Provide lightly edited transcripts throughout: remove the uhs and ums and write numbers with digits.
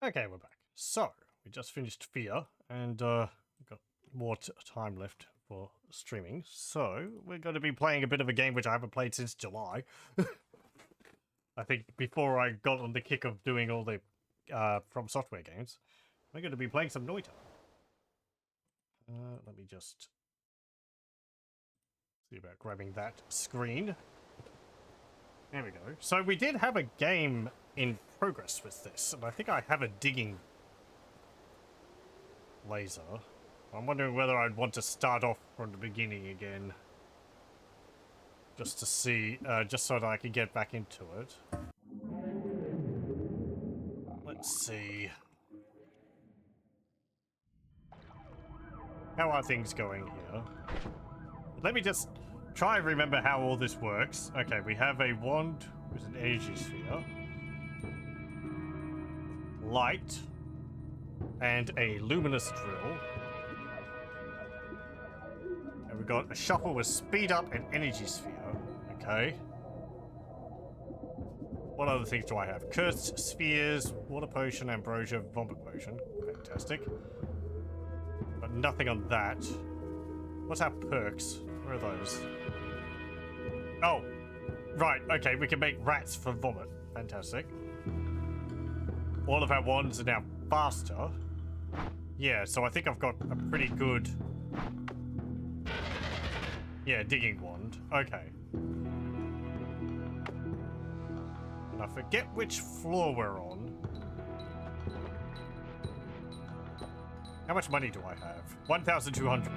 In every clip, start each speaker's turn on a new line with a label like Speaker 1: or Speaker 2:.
Speaker 1: Okay, we're back. So, we just finished Fear, and we've got more time left for streaming. So, we're going to be playing a bit of a game which I haven't played since July. I think before I got on the kick of doing all the From Software games. We're going to be playing some Noita. Let me just see about grabbing that screen. There we go. So we did have a game in progress with this, and I think I have a digging laser. I'm wondering whether I'd want to start off from the beginning again. Just to see, just so that I can get back into it. Let's see. How are things going here? Let me just try and remember how all this works. Okay, we have a wand with an energy sphere. Light. And a luminous drill. And we've got a shuffle with speed up and energy sphere. Okay. What other things do I have? Cursed spheres, water potion, ambrosia, vomit potion. Fantastic. But nothing on that. What's our perks? Where are those? Oh, right. Okay, we can make rats for vomit. Fantastic. All of our wands are now faster. Yeah, so I think I've got a pretty good... Yeah, digging wand. Okay. And I forget which floor we're on. How much money do I have? 1,200. Do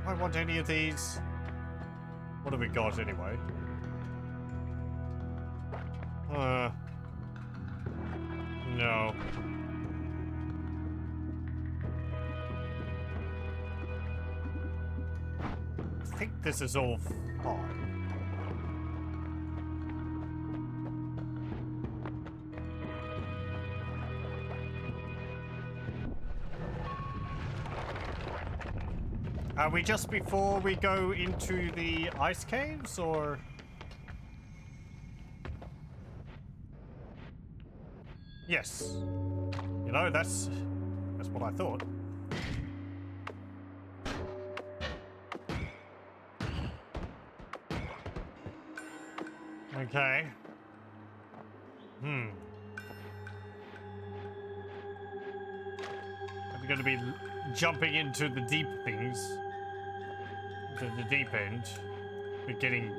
Speaker 1: I want any of these? What have we got anyway? No. I think this is all fine. Are we just before we go into the ice caves, or...? Yes. You know, that's what I thought. Okay. Are we going to be jumping into the deep things? To the deep end? We're getting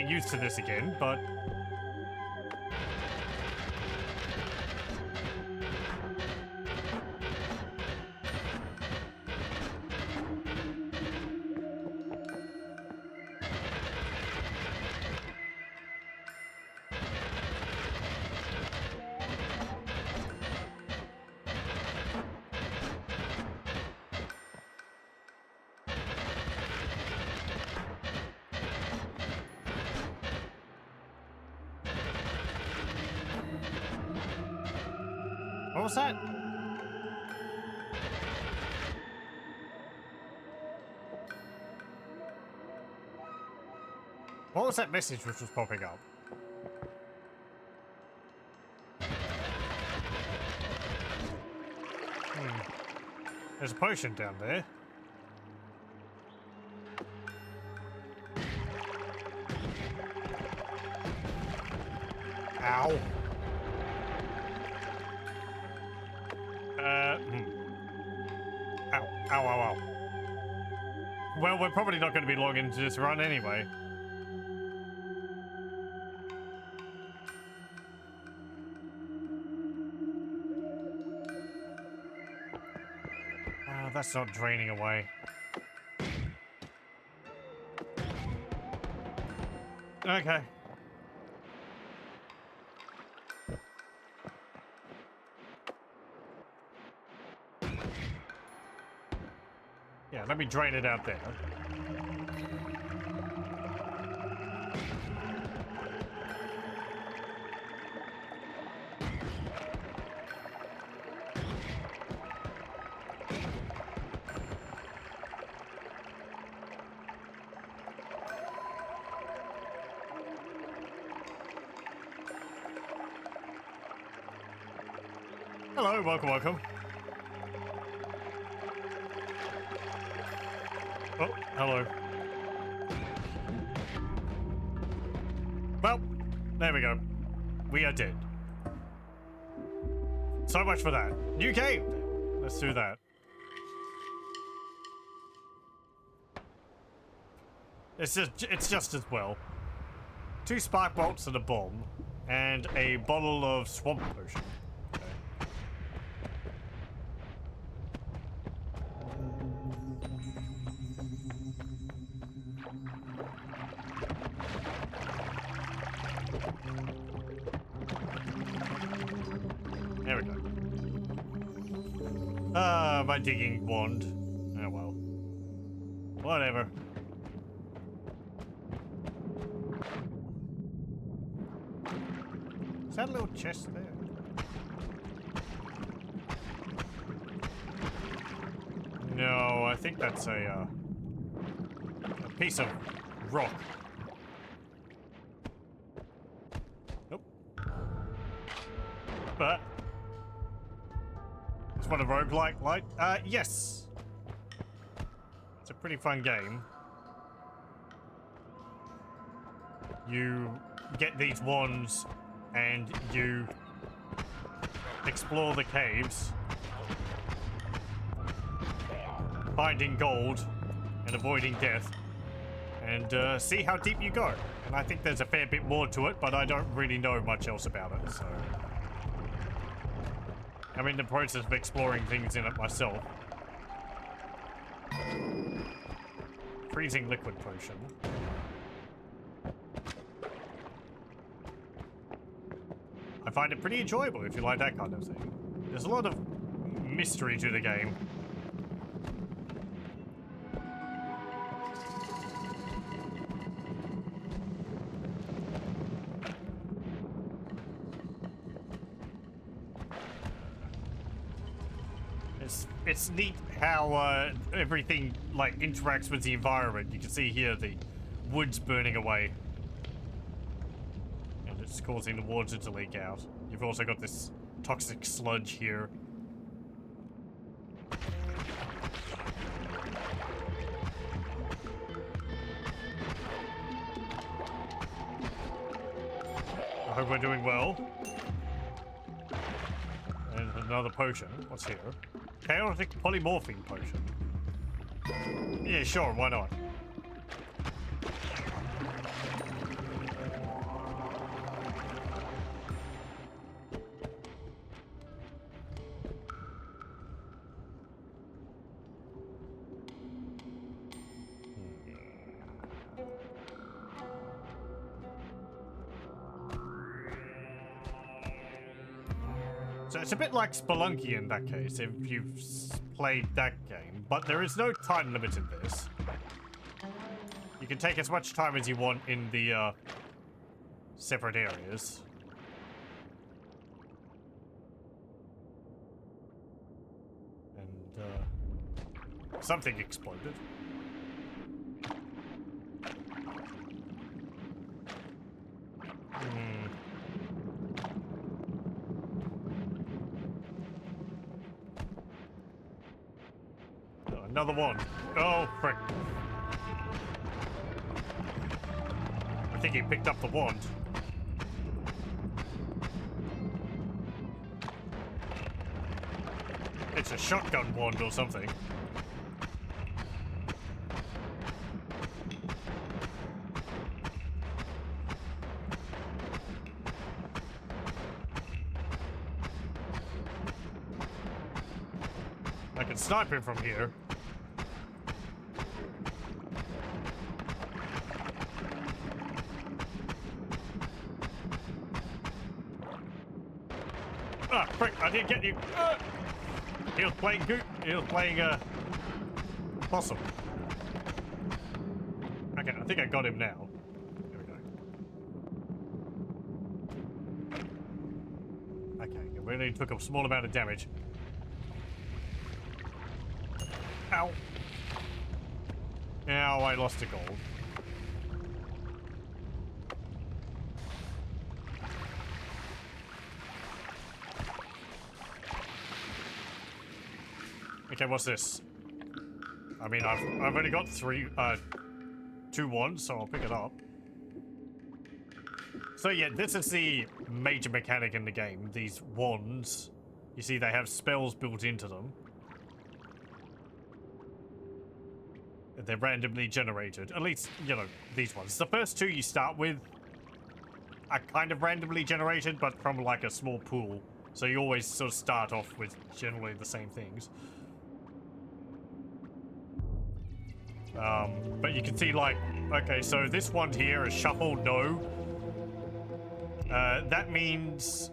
Speaker 1: used to this again, but... What was that? What was that message which was popping up? There's a potion down there. Ow. Ow, ow, ow, ow. Well, we're probably not going to be long into this run anyway. That's not draining away. Okay. Yeah, let me drain it out there. Hello, welcome, welcome. Oh, hello. Well, there we go. We are dead. So much for that. New game! Let's do that. It's just as well. 2 spark bolts and a bomb, and a bottle of swamp potion. Okay. There we go. Ah, my digging wand. Oh well. Whatever. Is that a little chest there? No, I think that's a piece of rock. Nope. But it's one of roguelike light. Yes. It's a pretty fun game. You get these wands and you explore the caves, finding gold and avoiding death, and see how deep you go. And I think there's a fair bit more to it, but I don't really know much else about it, so I'm in the process of exploring things in it myself. Freezing liquid potion. I find it pretty enjoyable if you like that kind of thing. There's a lot of mystery to the game. It's neat how everything like interacts with the environment. You can see here the wood's burning away. It's causing the water to leak out. You've also got this toxic sludge here. I hope we're doing well. And another potion. What's here? Chaotic polymorphine potion. Yeah, sure, why not? So it's a bit like Spelunky in that case, if you've played that game, but there is no time limit in this. You can take as much time as you want in the separate areas. And something exploded. Another one. Oh, frick. I think he picked up the wand. It's a shotgun wand or something. I can snipe him from here. Ah, frick, I didn't get you. He was playing he was playing possum. Okay, I think I got him now. There we go. Okay, we only took a small amount of damage. Ow. Ow, I lost a gold. Okay, what's this? I mean, I've only got 2 wands, so I'll pick it up. So yeah, this is the major mechanic in the game. These wands, you see, they have spells built into them. They're randomly generated. At least, you know, these ones. The first 2 you start with are kind of randomly generated, but from like a small pool. So you always sort of start off with generally the same things. But you can see, like, okay, so this one here is shuffle, no. That means...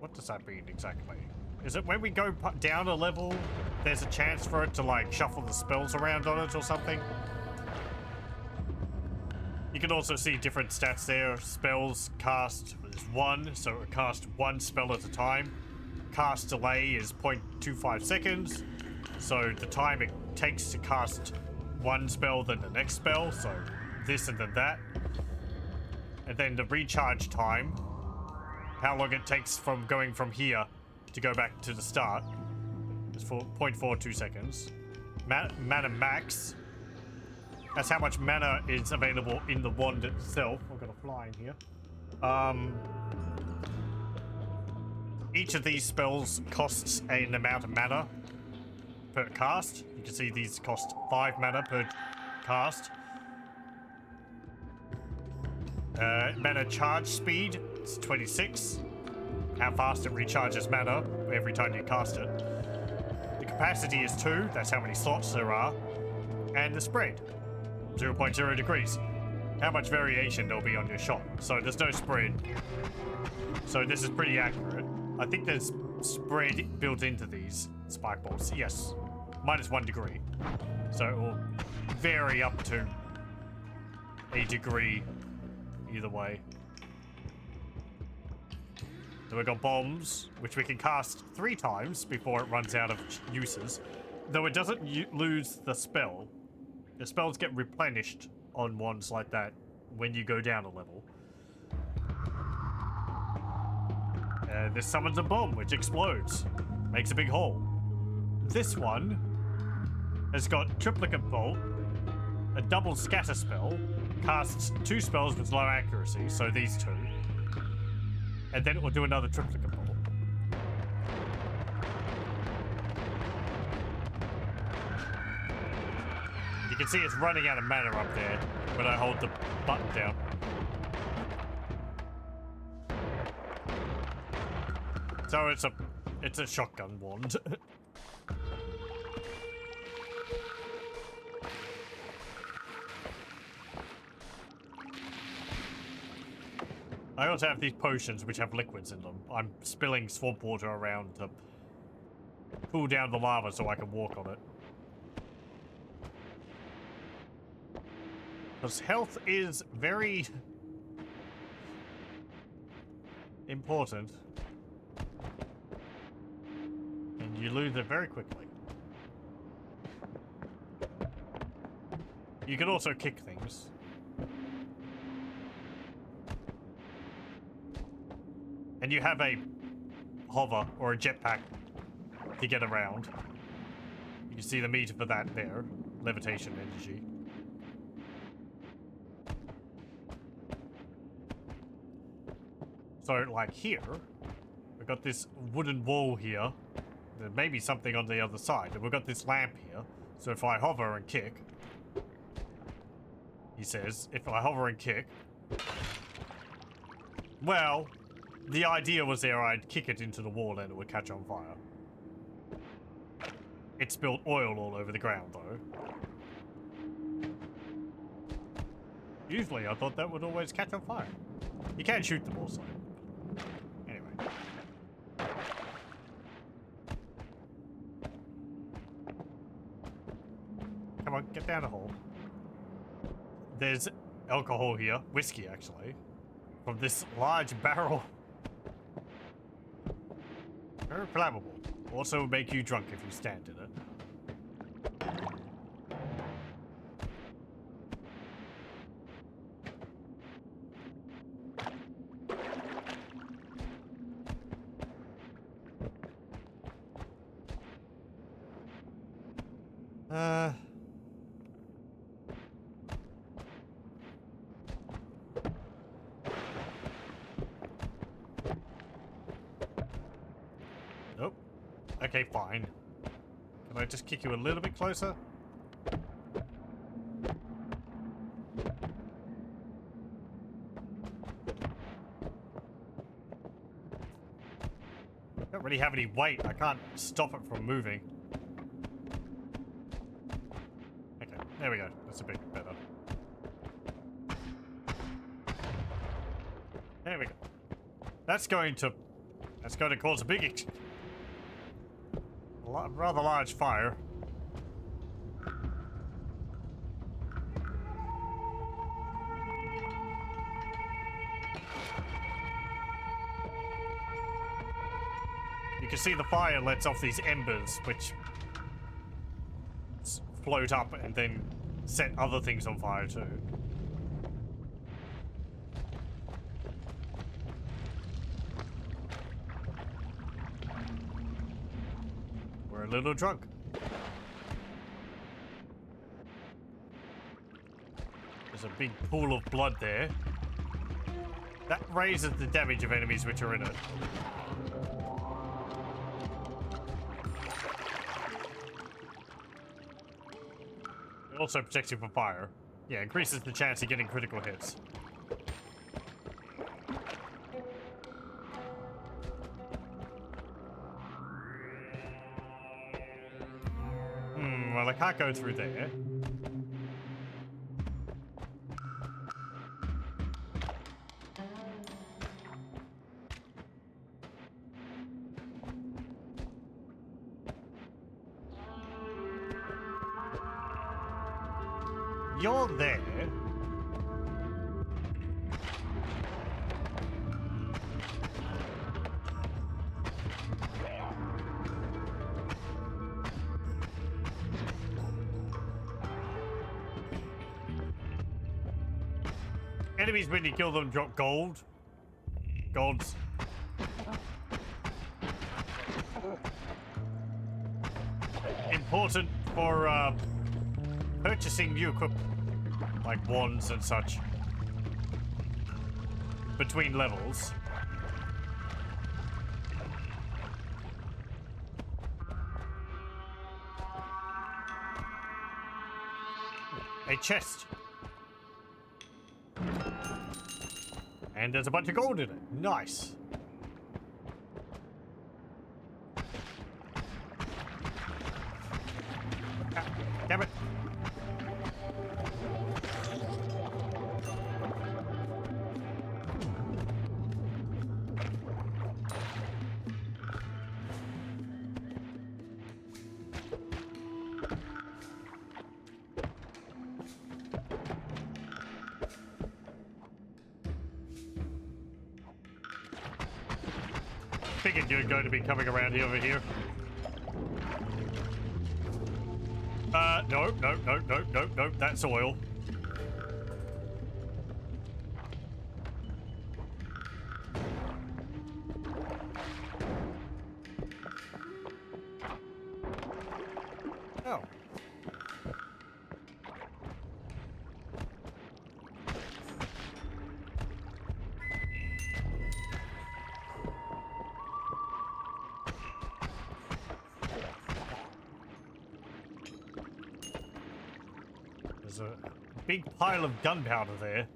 Speaker 1: What does that mean exactly? Is it when we go down a level, there's a chance for it to, like, shuffle the spells around on it or something? You can also see different stats there. Spells cast is 1, so it casts 1 spell at a time. Cast delay is 0.25 seconds. So the time it takes to cast 1 spell, then the next spell, so this and then that. And then the recharge time, how long it takes from going from here to go back to the start, is 0.42 seconds. Mana max, that's how much mana is available in the wand itself. I've got a fly in here. Each of these spells costs an amount of mana per cast. You can see these cost 5 mana per cast. Mana charge speed is 26. How fast it recharges mana every time you cast it. The capacity is 2. That's how many slots there are. And the spread, 0.0 degrees. How much variation there'll be on your shot. So there's no spread. So this is pretty accurate. I think there's spread built into these spike balls. Yes. -1 degree. So it will vary up to a degree either way. Then we've got bombs, which we can cast 3 times before it runs out of uses. Though it doesn't lose the spell. The spells get replenished on ones like that when you go down a level. This summons a bomb, which explodes. Makes a big hole. This one has got triplicate bolt, a double scatter spell, casts 2 spells with low accuracy, so these 2. And then it will do another triplicate bolt. You can see it's running out of mana up there when I hold the button down. So it's a shotgun wand. I also have these potions which have liquids in them. I'm spilling swamp water around to cool down the lava so I can walk on it. Because health is very important. And you lose it very quickly. You can also kick things. And you have a hover or a jetpack to get around. You can see the meter for that there. Levitation energy. So, like here, we've got this wooden wall here. There may be something on the other side. And we've got this lamp here. So if I hover and kick, he says, if I hover and kick, well, the idea was there I'd kick it into the wall and it would catch on fire. It spilled oil all over the ground, though. Usually, I thought that would always catch on fire. You can't shoot them also. Anyway. Come on, get down the hole. There's alcohol here. Whiskey, actually. From this large barrel. Very flammable. Also make you drunk if you stand in it. Nope. Okay, fine. Can I just kick you a little bit closer? Don't really have any weight. I can't stop it from moving. Okay, there we go. That's a bit better. There we go. That's going to cause a big, rather large fire. You can see the fire lets off these embers, which float up and then set other things on fire too. We're a little drunk. There's a big pool of blood there. That raises the damage of enemies which are in it. It also protects you from fire. Yeah, increases the chance of getting critical hits. Well, I can't go through there. You're there. Enemies, when you kill them, drop gold. Gold's important for purchasing new equipment, like wands and such, between levels. A chest. And there's a bunch of gold in it. Nice. Ah, damn it. Figured you're going to be coming around here over here. No, that's oil. Oh. There's a big pile of gunpowder there.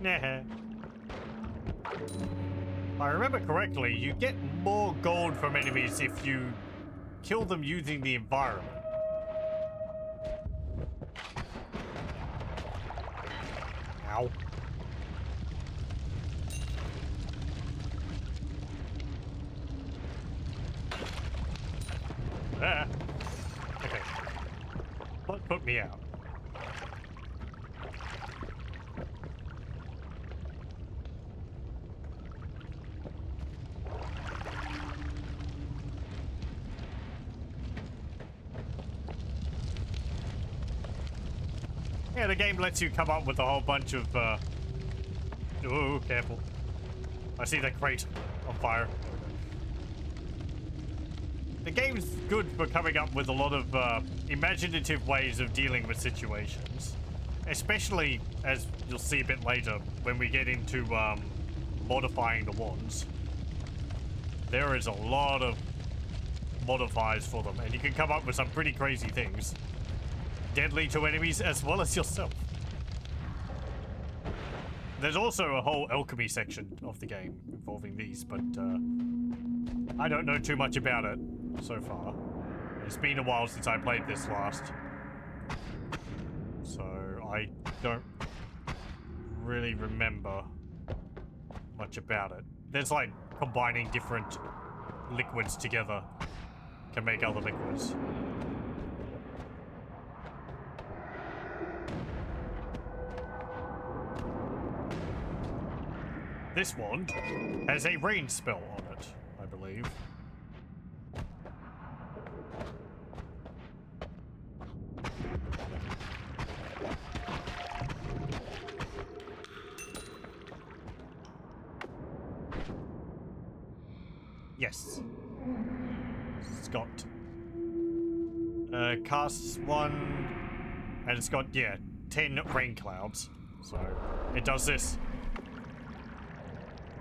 Speaker 1: Nah. If I remember correctly, you get more gold from enemies if you kill them using the environment. Ow. Ah. Okay. What put me out? Yeah, the game lets you come up with a whole bunch of Oh, careful. I see that crate on fire. The game's good for coming up with a lot of imaginative ways of dealing with situations. Especially, as you'll see a bit later, when we get into modifying the wands. There is a lot of modifiers for them, and you can come up with some pretty crazy things. Deadly to enemies as well as yourself. There's also a whole alchemy section of the game involving these, but I don't know too much about it so far. It's been a while since I played this last, so I don't really remember much about it. There's like combining different liquids together can make other liquids. This wand has a rain spell on it, I believe. Yes. It's got casts one, and it's got, yeah, 10 rain clouds. So it does this.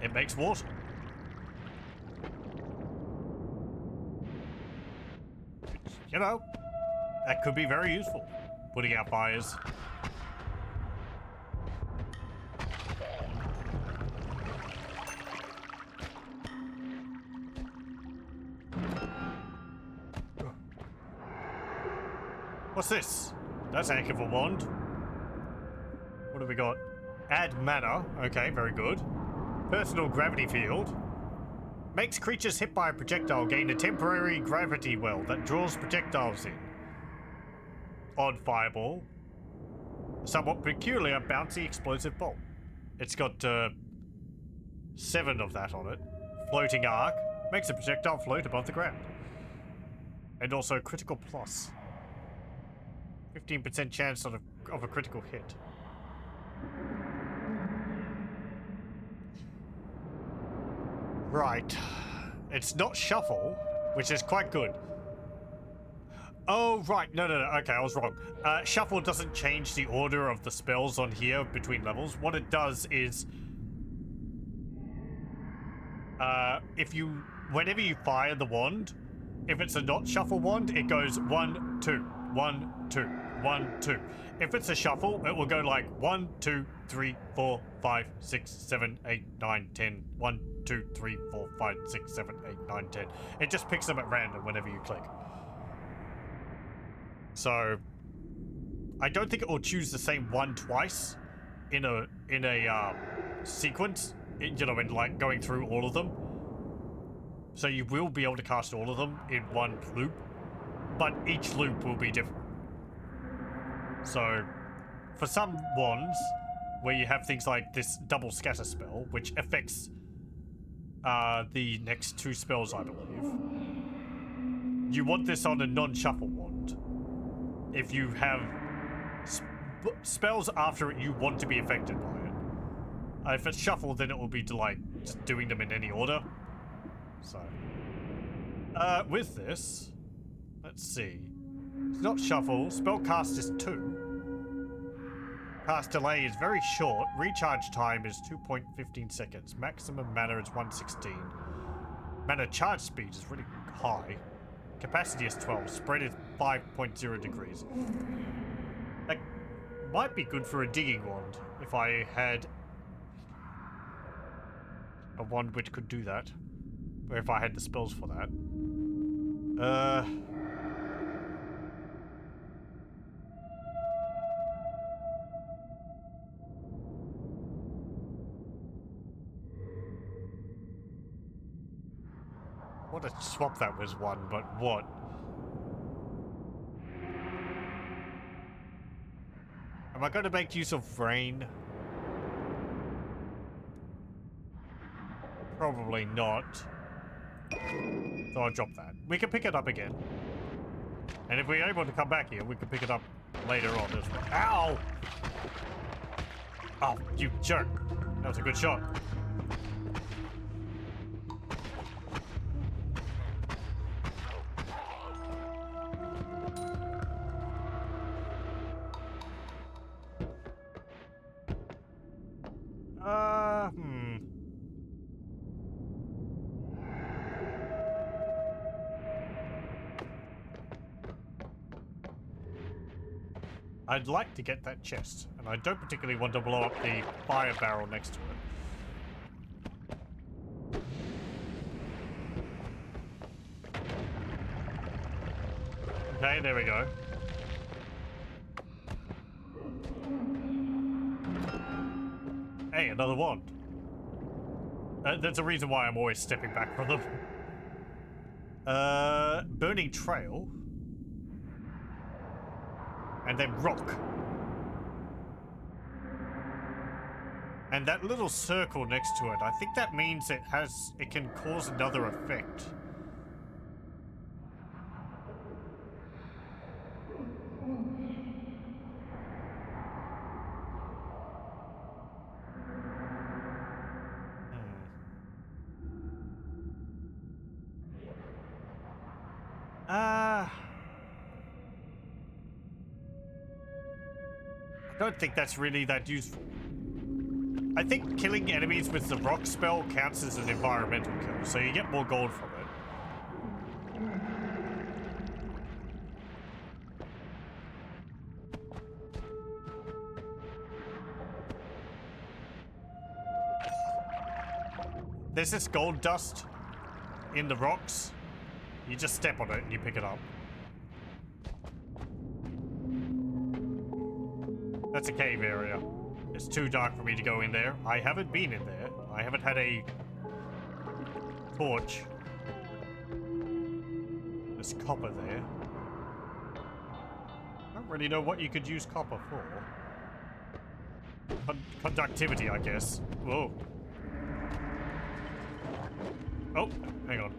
Speaker 1: It makes water. Which, you know, that could be very useful. Putting out fires. What's this? That's a heck of a wand. What have we got? Add mana. Okay, very good. Personal gravity field. Makes creatures hit by a projectile gain a temporary gravity well that draws projectiles in. Odd fireball. Somewhat peculiar bouncy explosive bolt. It's got 7 of that on it. Floating arc. Makes a projectile float above the ground. And also critical plus. 15% chance of a critical hit. Right. It's not shuffle, which is quite good. Oh, right. No. Okay, I was wrong. Shuffle doesn't change the order of the spells on here between levels. What it does is... whenever you fire the wand, if it's a not shuffle wand, it goes 1, 2, 1, 2, 1, 2. If it's a shuffle, it will go like 1, 2, 3, 4, 5, 6, 7, 8, 9, 10. 1, 2, 3, 4, 5, 6, 7, 8, 9, 10. It just picks them at random whenever you click. So I don't think it will choose the same one twice in a sequence, you know, in like going through all of them. So you will be able to cast all of them in one loop, but each loop will be different. So for some wands where you have things like this double scatter spell, which affects the next 2 spells, I believe, you want this on a non-shuffle wand. If you have spells after it you want to be affected by it. If it's shuffle, then it will be like just doing them in any order. So, with this, let's see. It's not shuffle. Spell cast is 2. Cast delay is very short. Recharge time is 2.15 seconds. Maximum mana is 116. Mana charge speed is really high. Capacity is 12. Spread is 5.0 degrees. That might be good for a digging wand if I had a wand which could do that. Or if I had the spells for that. What a swap that was one, but what? Am I going to make use of rain? Probably not. So I'll drop that. We can pick it up again. And if we're able to come back here, we can pick it up later on as well. Ow! Oh, you jerk. That was a good shot. Hmm. I'd like to get that chest, and I don't particularly want to blow up the fire barrel next to it. Okay, there we go. Hey, another wand. That's a reason why I'm always stepping back from them. Burning trail. And then rock. And that little circle next to it, I think that means it can cause another effect. I don't think that's really that useful. I think killing enemies with the rock spell counts as an environmental kill, so you get more gold from it. There's this gold dust in the rocks. You just step on it and you pick it up. That's a cave area. It's too dark for me to go in there. I haven't been in there. I haven't had a torch. There's copper there. I don't really know what you could use copper for. Conductivity, I guess. Whoa. Oh, hang on.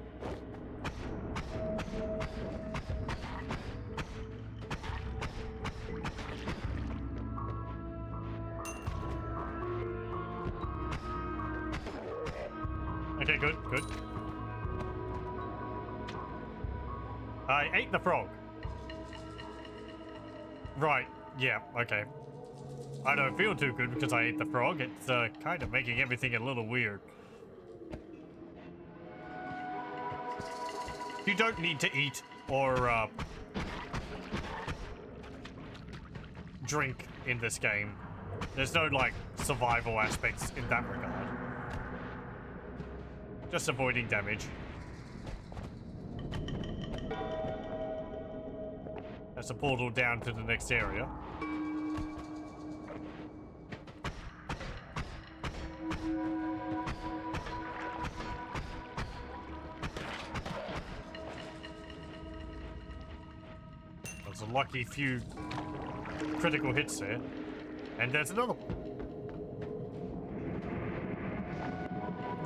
Speaker 1: Okay, good, good. I ate the frog. Right, yeah, okay. I don't feel too good because I ate the frog. It's kind of making everything a little weird. You don't need to eat or drink in this game. There's no, like, survival aspects in that regard. Just avoiding damage. That's a portal down to the next area. There's a lucky few critical hits there. And there's another one.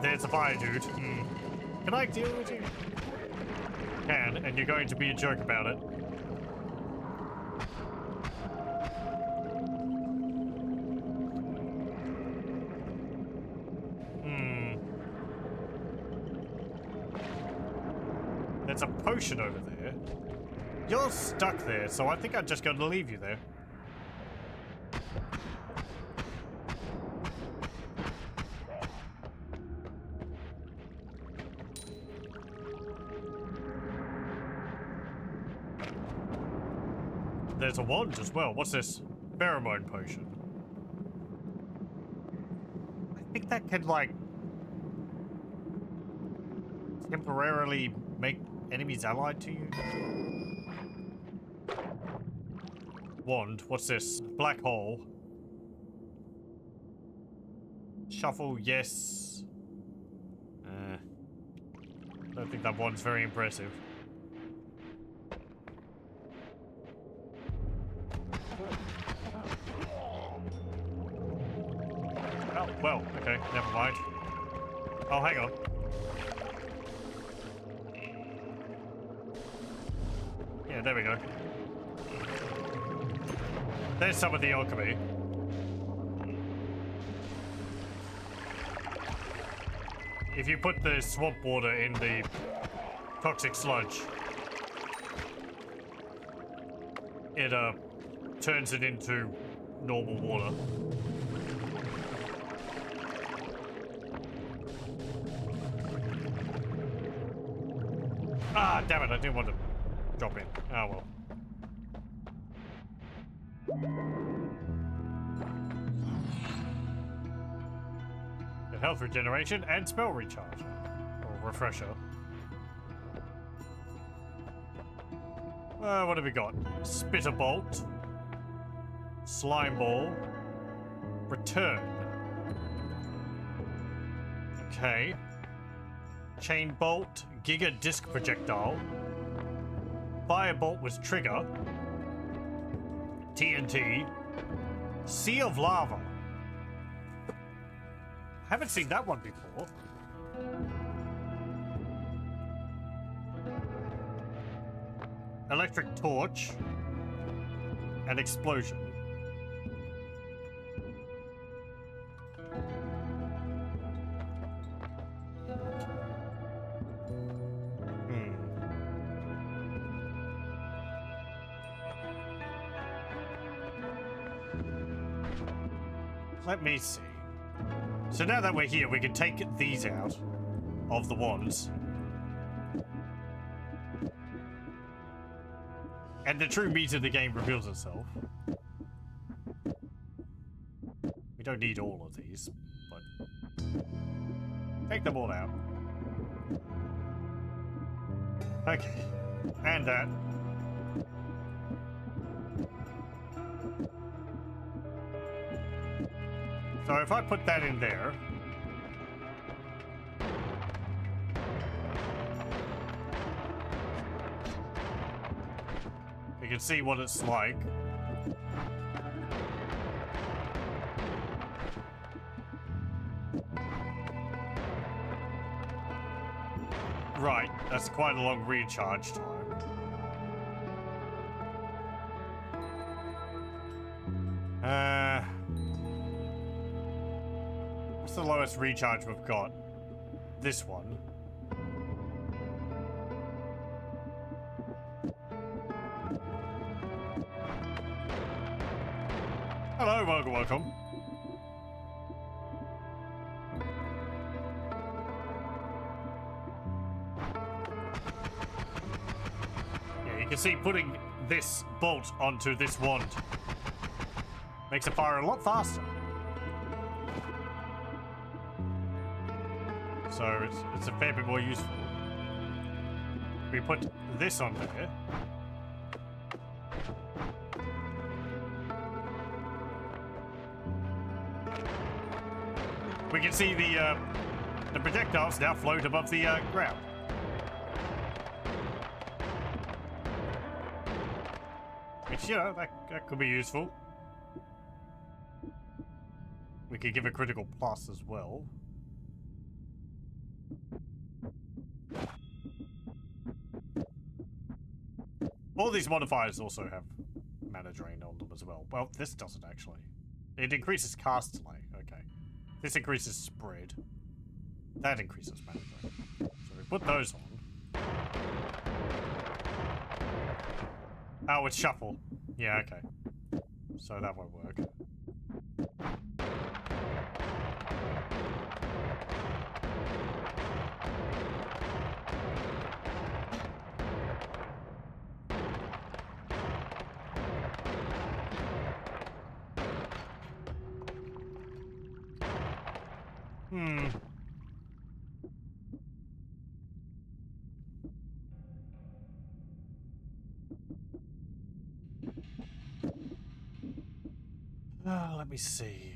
Speaker 1: There's a fire dude. Can I deal with you? Can, and you're going to be a jerk about it. There's a potion over there. You're stuck there, so I think I'm just going to leave you there. There's a wand as well. What's this? Pheromone potion. I think that can, like, temporarily make enemies allied to you. Wand. What's this? Black hole. Shuffle, yes. Don't think that wand's very impressive. Oh, well, okay, never mind. Oh, hang on. Yeah, there we go. There's some of the alchemy. if you put the swamp water in the toxic sludge, it turns it into normal water. Ah, damn it, I didn't want to drop in. Oh well. Get health regeneration and spell recharge. Or refresher. What have we got? Spitter Bolt. Slime Ball. Return. Okay. Chain Bolt. Giga Disc Projectile. Firebolt with Trigger. TNT. Sea of Lava. I haven't seen that one before. Electric Torch. And Explosion. Let me see. So now that we're here, we can take these out of the wands. And the true meat of the game reveals itself. We don't need all of these, but take them all out. Okay. And that. So if I put that in there, you can see what it's like. Right, that's quite a long recharge time. What's the lowest recharge we've got? This one. Hello, welcome. Yeah, you can see putting this bolt onto this wand makes it fire a lot faster. So it's a fair bit more useful. We put this on there. We can see the projectiles now float above the ground. Which, you know, that could be useful. We could give a critical plus as well. All these modifiers also have mana drain on them as well. Well, this doesn't actually. It increases cast delay. Okay. This increases spread. That increases mana drain. So we put those on. Oh, it's shuffle. Yeah, okay. So that won't work. Let me see.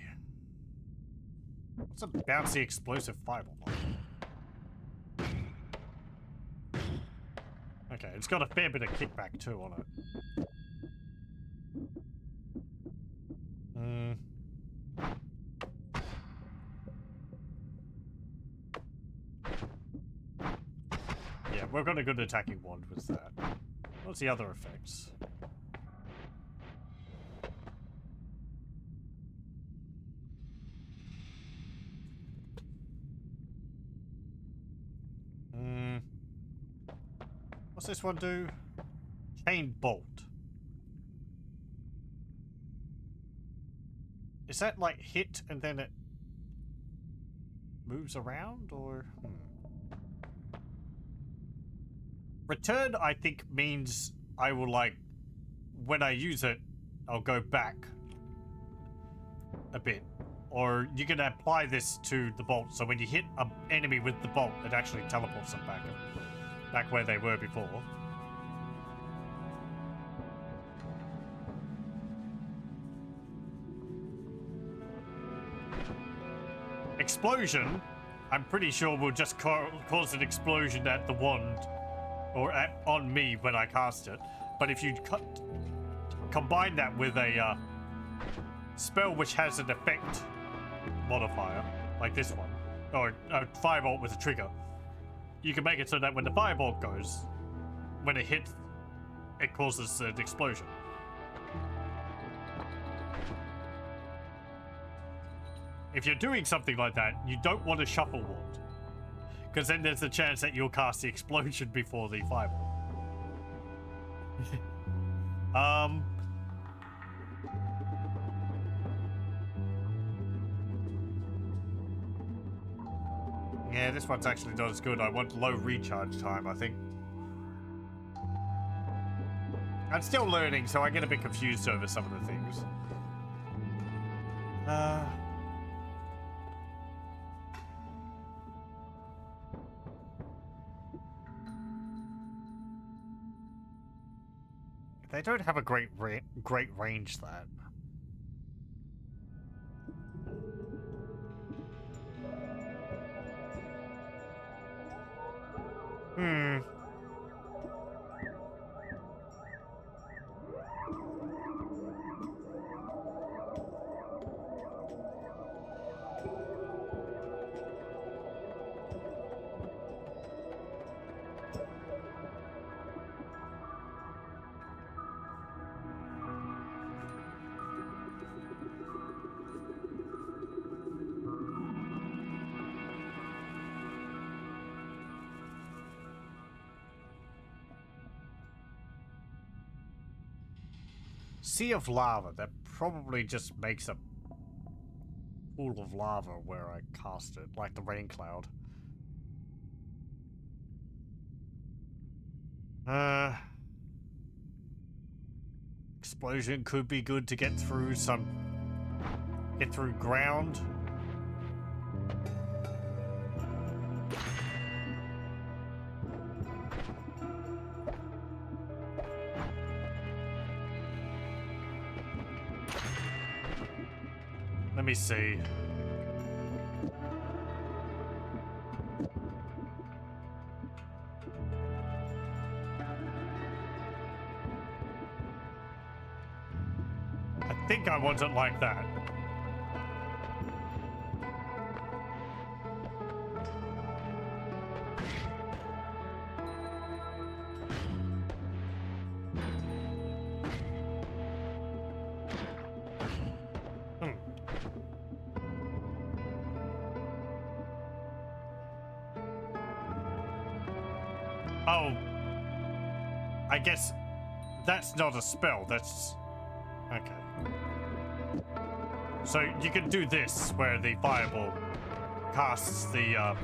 Speaker 1: What's a bouncy explosive fireball? Okay, it's got a fair bit of kickback too on it. Yeah, we've got a good attacking wand with that. What's the other effects? What's this one do? Chain bolt. Is that like hit and then it moves around, or? Return, I think, means I will, like, when I use it, I'll go back a bit. Or you can apply this to the bolt, so when you hit an enemy with the bolt, it actually teleports them back where they were before. Explosion, I'm pretty sure will just cause an explosion at the wand, or on me when I cast it. But if you combine that with a spell which has an effect modifier, like this one, or a firebolt with a trigger, you can make it so that when the firebolt goes, when it hits, it causes an explosion. If you're doing something like that, you don't want to shuffle wand, because then there's a chance that you'll cast the explosion before the fireball. Yeah, this one's actually not as good. I want low recharge time, I think. I'm still learning, so I get a bit confused over some of the things. They don't have a great range, that. Sea of lava. That probably just makes a pool of lava where I cast it, like the rain cloud. Explosion could be good to get through ground. Let me see. I think I want it like that. Oh, I guess that's not a spell, that's... Okay. So you can do this, where the fireball casts the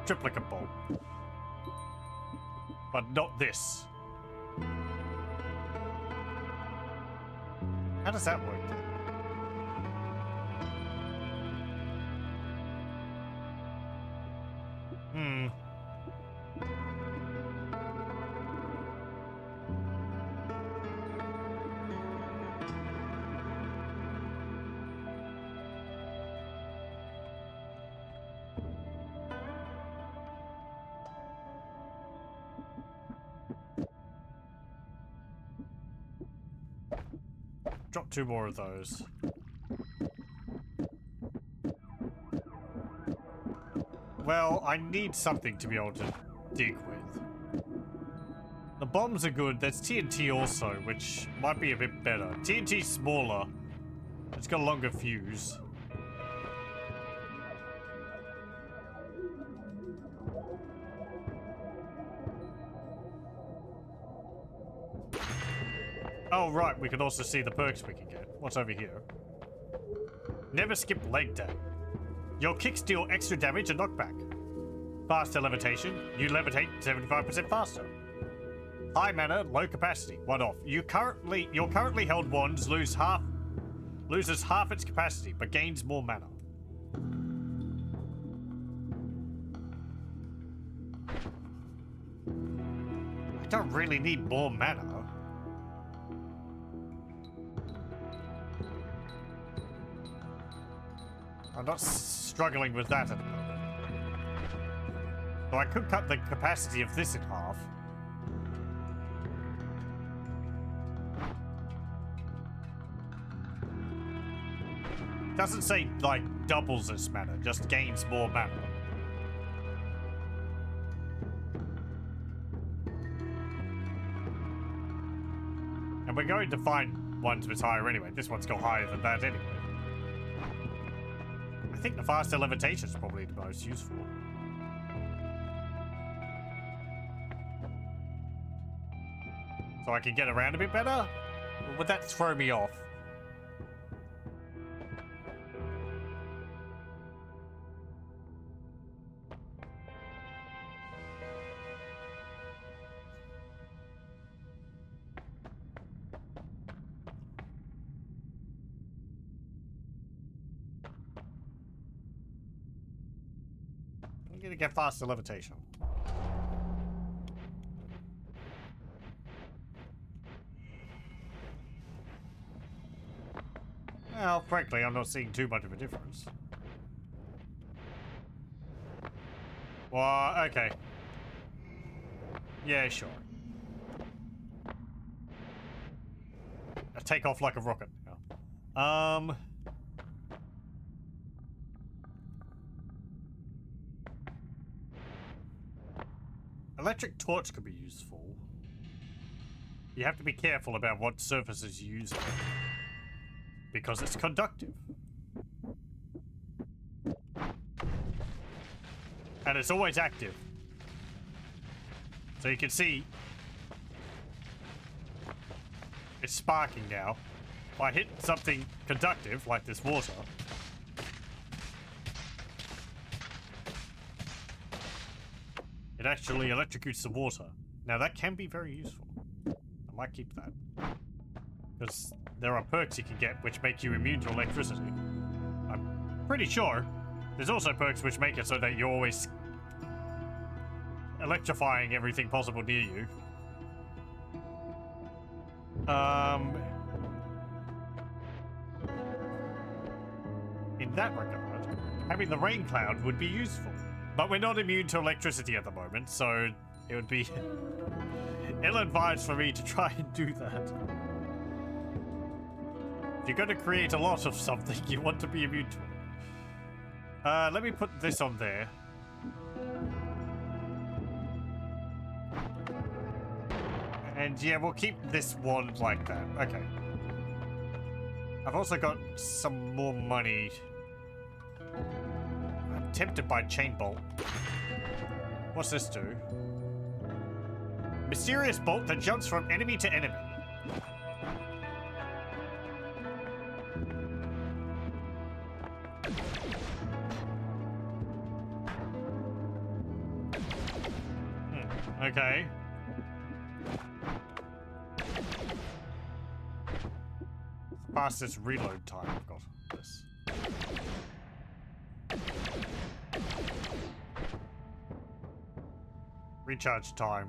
Speaker 1: triplicate bolt. But not this. How does that work then? Drop 2 more of those. Well, I need something to be able to dig with. The bombs are good. There's TNT also, which might be a bit better. TNT's smaller. It's got a longer fuse. Oh, right, we can also see the perks we can get. What's over here? Never skip leg day. Your kicks deal extra damage and knockback. Faster levitation. You levitate 75% faster. High mana, low capacity. One off. Your currently held wands loses half its capacity, but gains more mana. I don't really need more mana. I'm not struggling with that at the moment. So I could cut the capacity of this in half. Doesn't say, like, doubles its mana, just gains more mana. And we're going to find ones with higher anyway. This one's got higher than that anyway. I think the faster levitation is probably the most useful. So I can get around a bit better? Or would that throw me off? I'm gonna get faster levitation. Well, frankly, I'm not seeing too much of a difference. Well, okay. Yeah, sure. I take off like a rocket. Yeah. Electric torch could be useful. You have to be careful about what surfaces you use. Because it's conductive. And it's always active. So you can see it's sparking now. If I hit something conductive, like this water, it actually electrocutes the water. Now that can be very useful. I might keep that. Because there are perks you can get which make you immune to electricity. I'm pretty sure there's also perks which make it so that you're always electrifying everything possible near you. In that regard, having the rain cloud would be useful. But we're not immune to electricity at the moment, so it would be ill-advised for me to try and do that. If you're going to create a lot of something, you want to be immune to it. Let me put this on there. And yeah, we'll keep this one like that. Okay. I've also got some more money. I'm tempted by chain bolt. What's this do? Mysterious bolt that jumps from enemy to enemy. Okay. Fastest reload time I've got. This. Recharge time.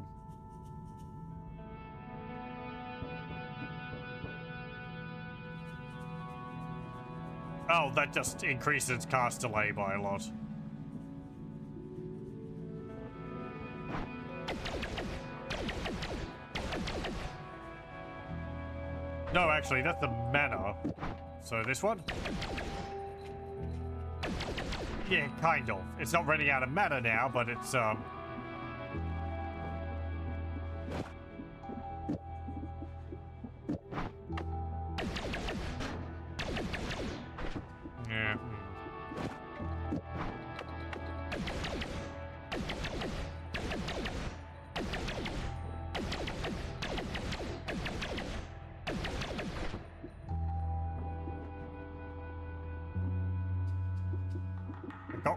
Speaker 1: Oh, that just increases cast delay by a lot. No, actually, that's the mana. So this one? Yeah, kind of. It's not running out of mana now, but it's, Yeah.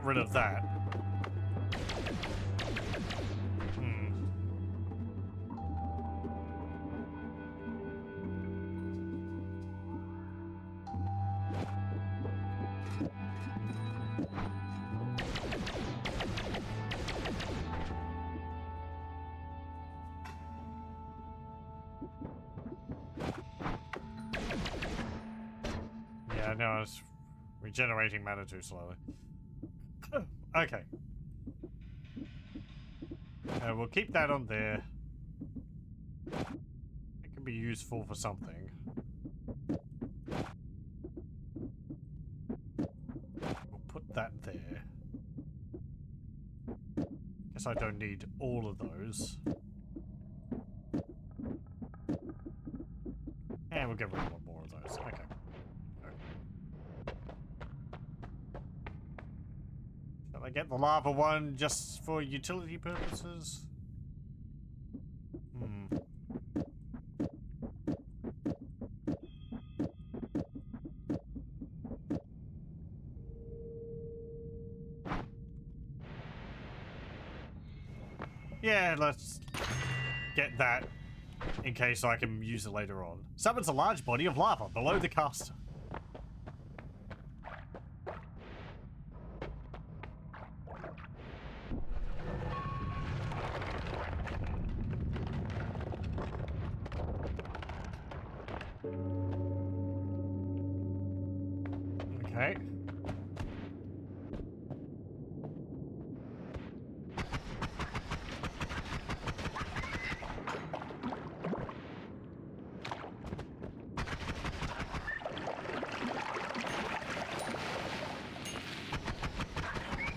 Speaker 1: rid of that. Hmm. Yeah, no, it's regenerating mana too slowly. Okay. We'll keep that on there. It can be useful for something. We'll put that there. Guess I don't need all of those. And we'll get rid of one more of those. Okay. Shall I get the lava one just for utility purposes? Hmm. Yeah, let's get that in case I can use it later on. Summons a large body of lava below the caster. Okay.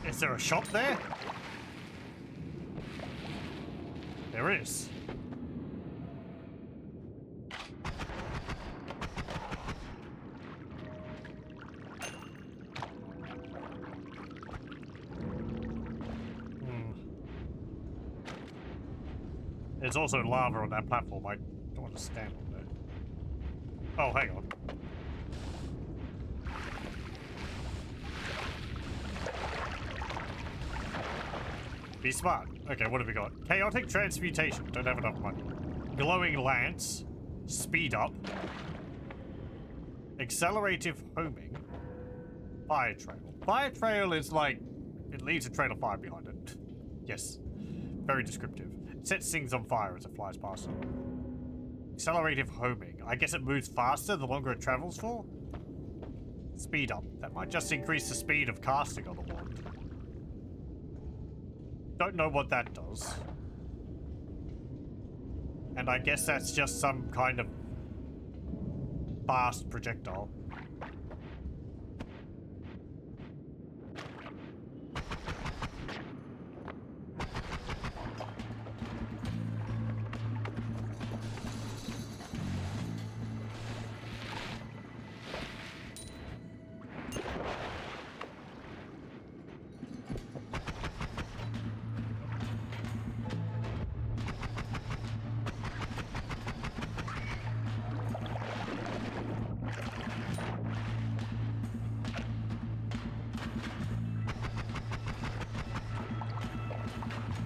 Speaker 1: Is there a shop there? There is. There's also lava on that platform. I don't want to stand on there. Oh, hang on. Be smart. Okay, what have we got? Chaotic transmutation. Don't have enough money. Glowing lance. Speed up. Accelerative homing. Fire trail. Fire trail is like... it leaves a trail of fire behind it. Yes. Very descriptive. Sets things on fire as it flies past them. Accelerative homing. I guess it moves faster the longer it travels for? Speed up. That might just increase the speed of casting on the wand. Don't know what that does. And I guess that's just some kind of fast projectile.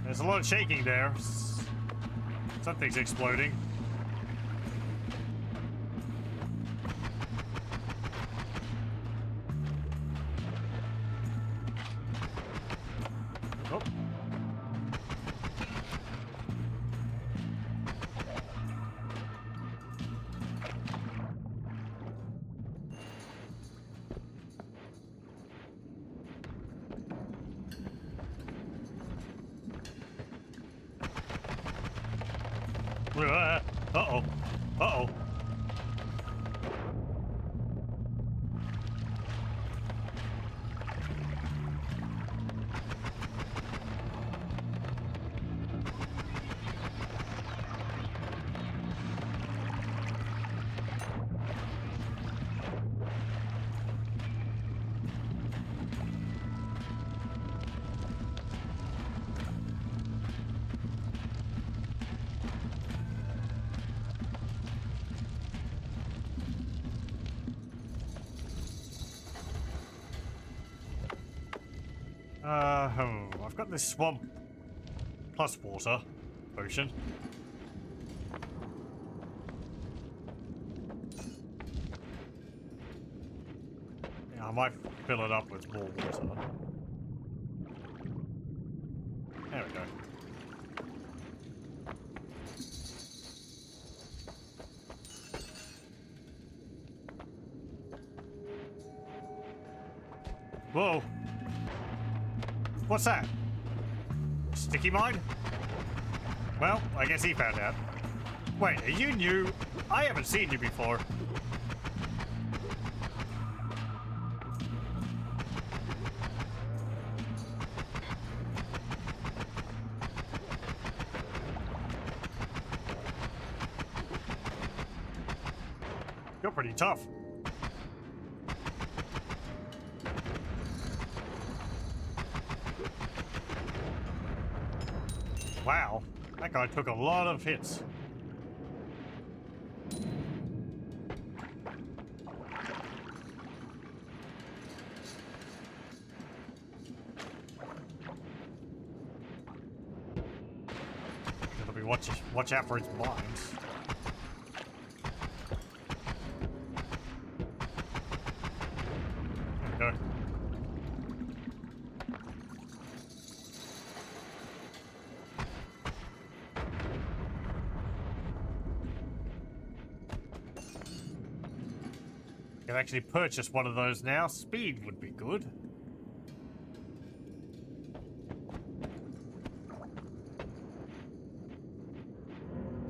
Speaker 1: There's a lot of shaking there. Something's exploding. Oh. Uh-oh. Uh-oh. I've got this swamp plus water potion. Yeah, I might fill it up with more water. There we go. Whoa. What's that? Sticky mine? Well, I guess he found out. Wait, are you new? I haven't seen you before. You're pretty tough. Wow, that guy took a lot of hits. Gotta be watch out for his mines. There we go. Can actually purchase one of those now. Speed would be good.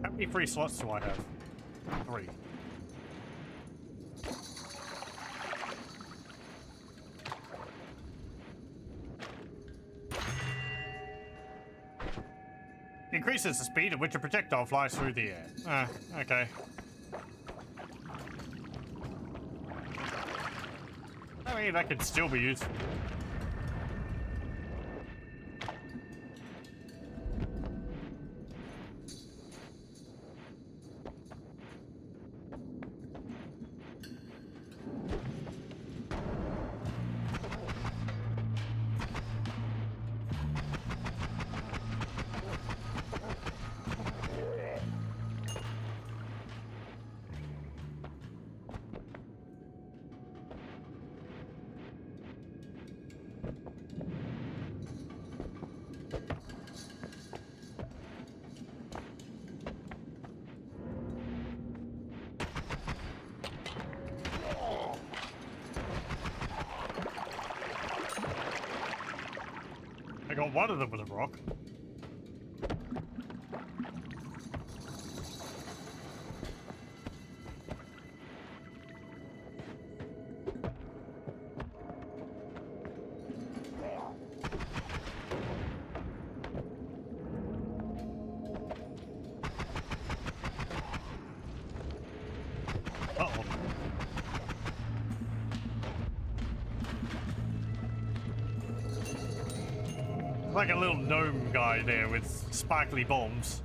Speaker 1: How many free slots do I have? 3. Increases the speed at which a projectile flies through the air. Ah, okay. I mean, that could still be used. I got one of them with a rock. Uh-oh. Like a little gnome guy there with sparkly bombs.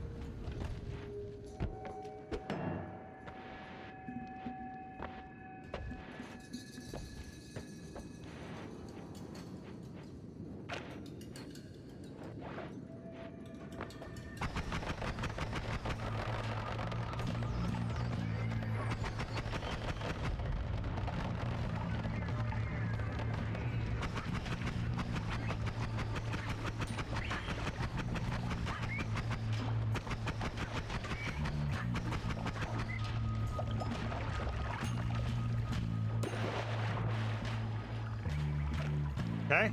Speaker 1: Okay.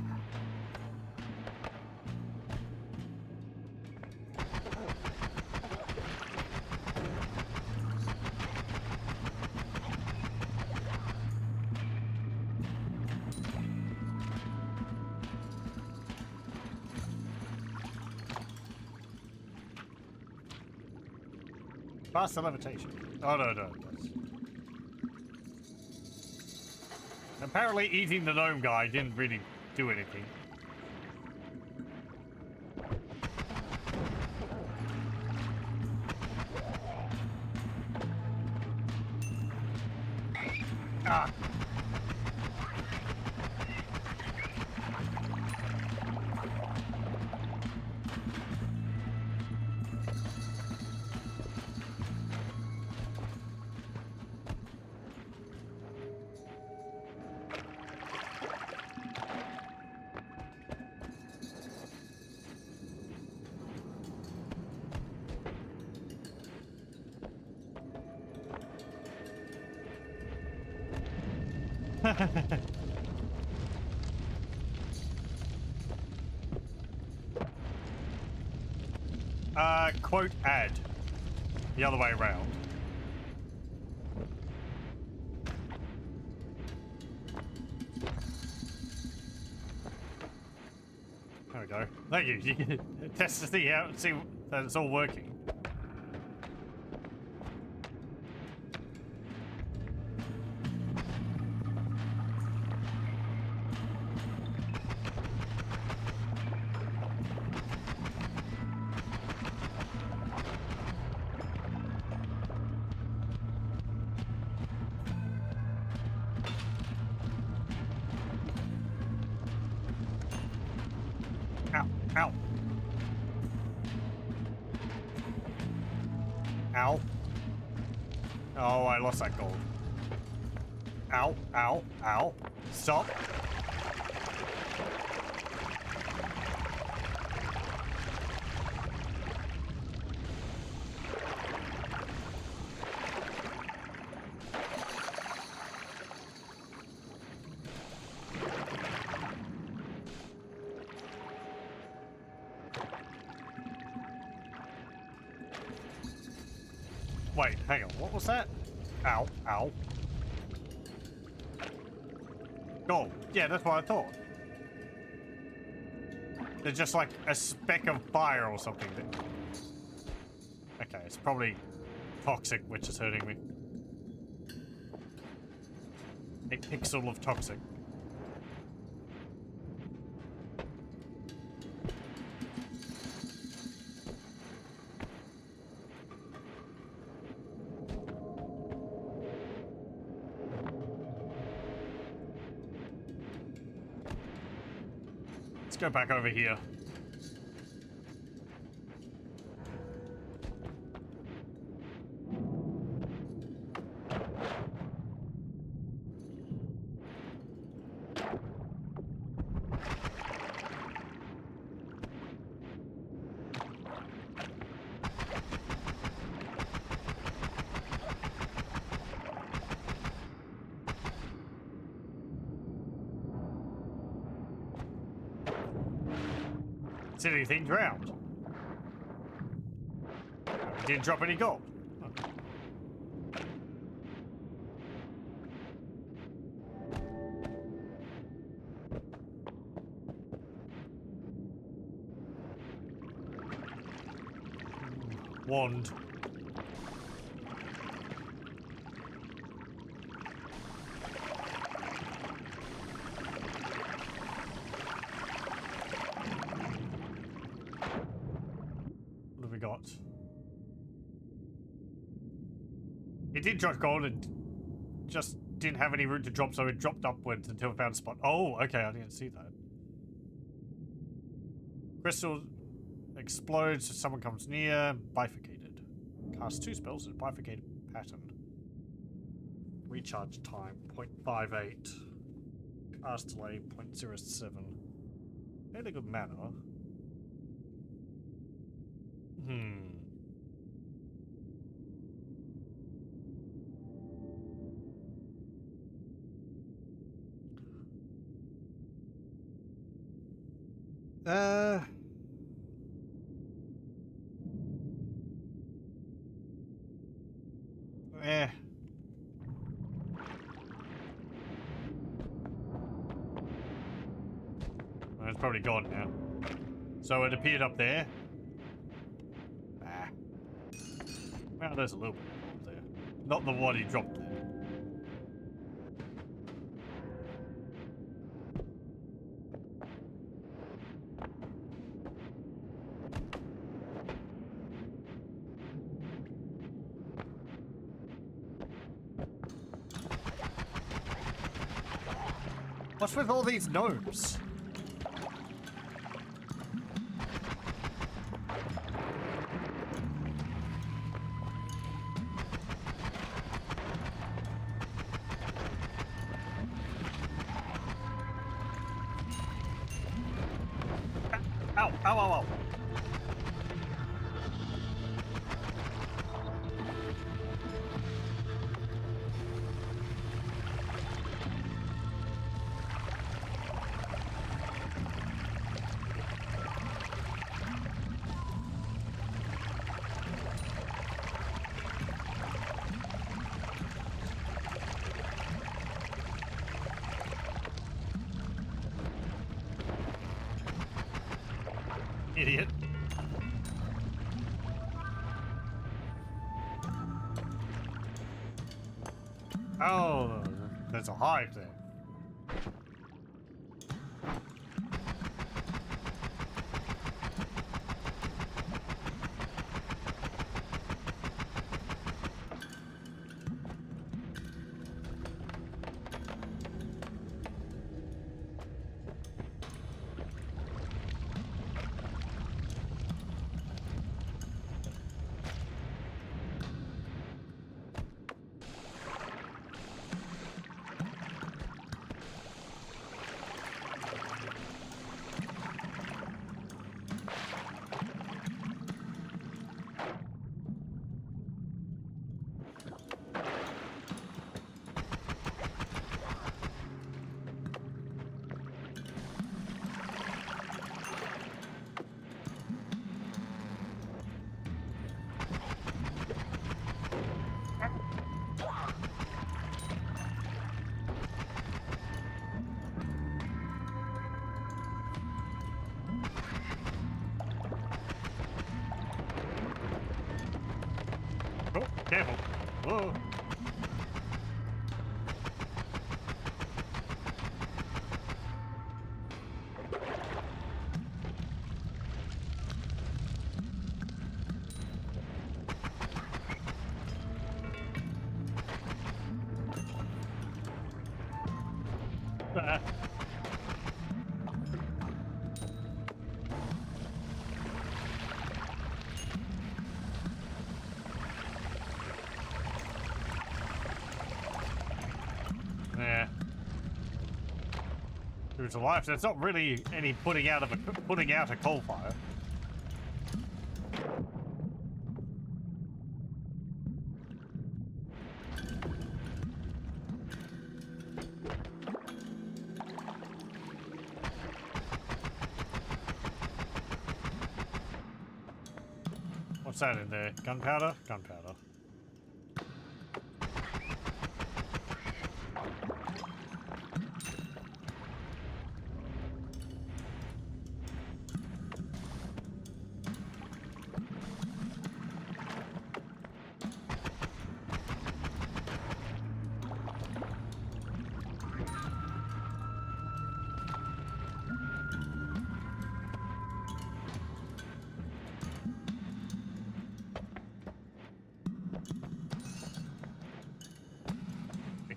Speaker 1: Faster levitation. Oh, no, no. Apparently eating the gnome guy didn't really do anything. Ah. Quote ad. The other way around. There we go. Thank you. You can test to see how, see that it's all working. Ow, ow. Ow. Oh, I lost that gold. Ow, ow, ow. Stop. Wait, hang on. What was that? Ow, ow. Gold. Yeah, that's what I thought. They're just like a speck of fire or something. Okay, it's probably toxic, which is hurting me. A pixel of toxic. Let's go back over here. Did anything drowned? Didn't drop any gold. Wand. What have we got? It did drop gold and just didn't have any room to drop, so it dropped upwards until it found a spot. Oh, okay, I didn't see that. Crystal explodes if someone comes near. Bifurcated. Cast 2 spells in a bifurcated pattern. Recharge time 0.58. Cast delay 0.07. Fairly good mana. Eh. Well, it's probably gone now. So it appeared up there. Ah. Well, there's a little bit of gold there. Not the one he dropped there. What's with all these gnomes? Ow, ow, ow, ow. Idiot. Oh, there's a hive there. Oh, careful. Whoa. Ah. Yeah. True to life. There's not really any putting out a coal fire. What's that in there? Gunpowder? Gunpowder.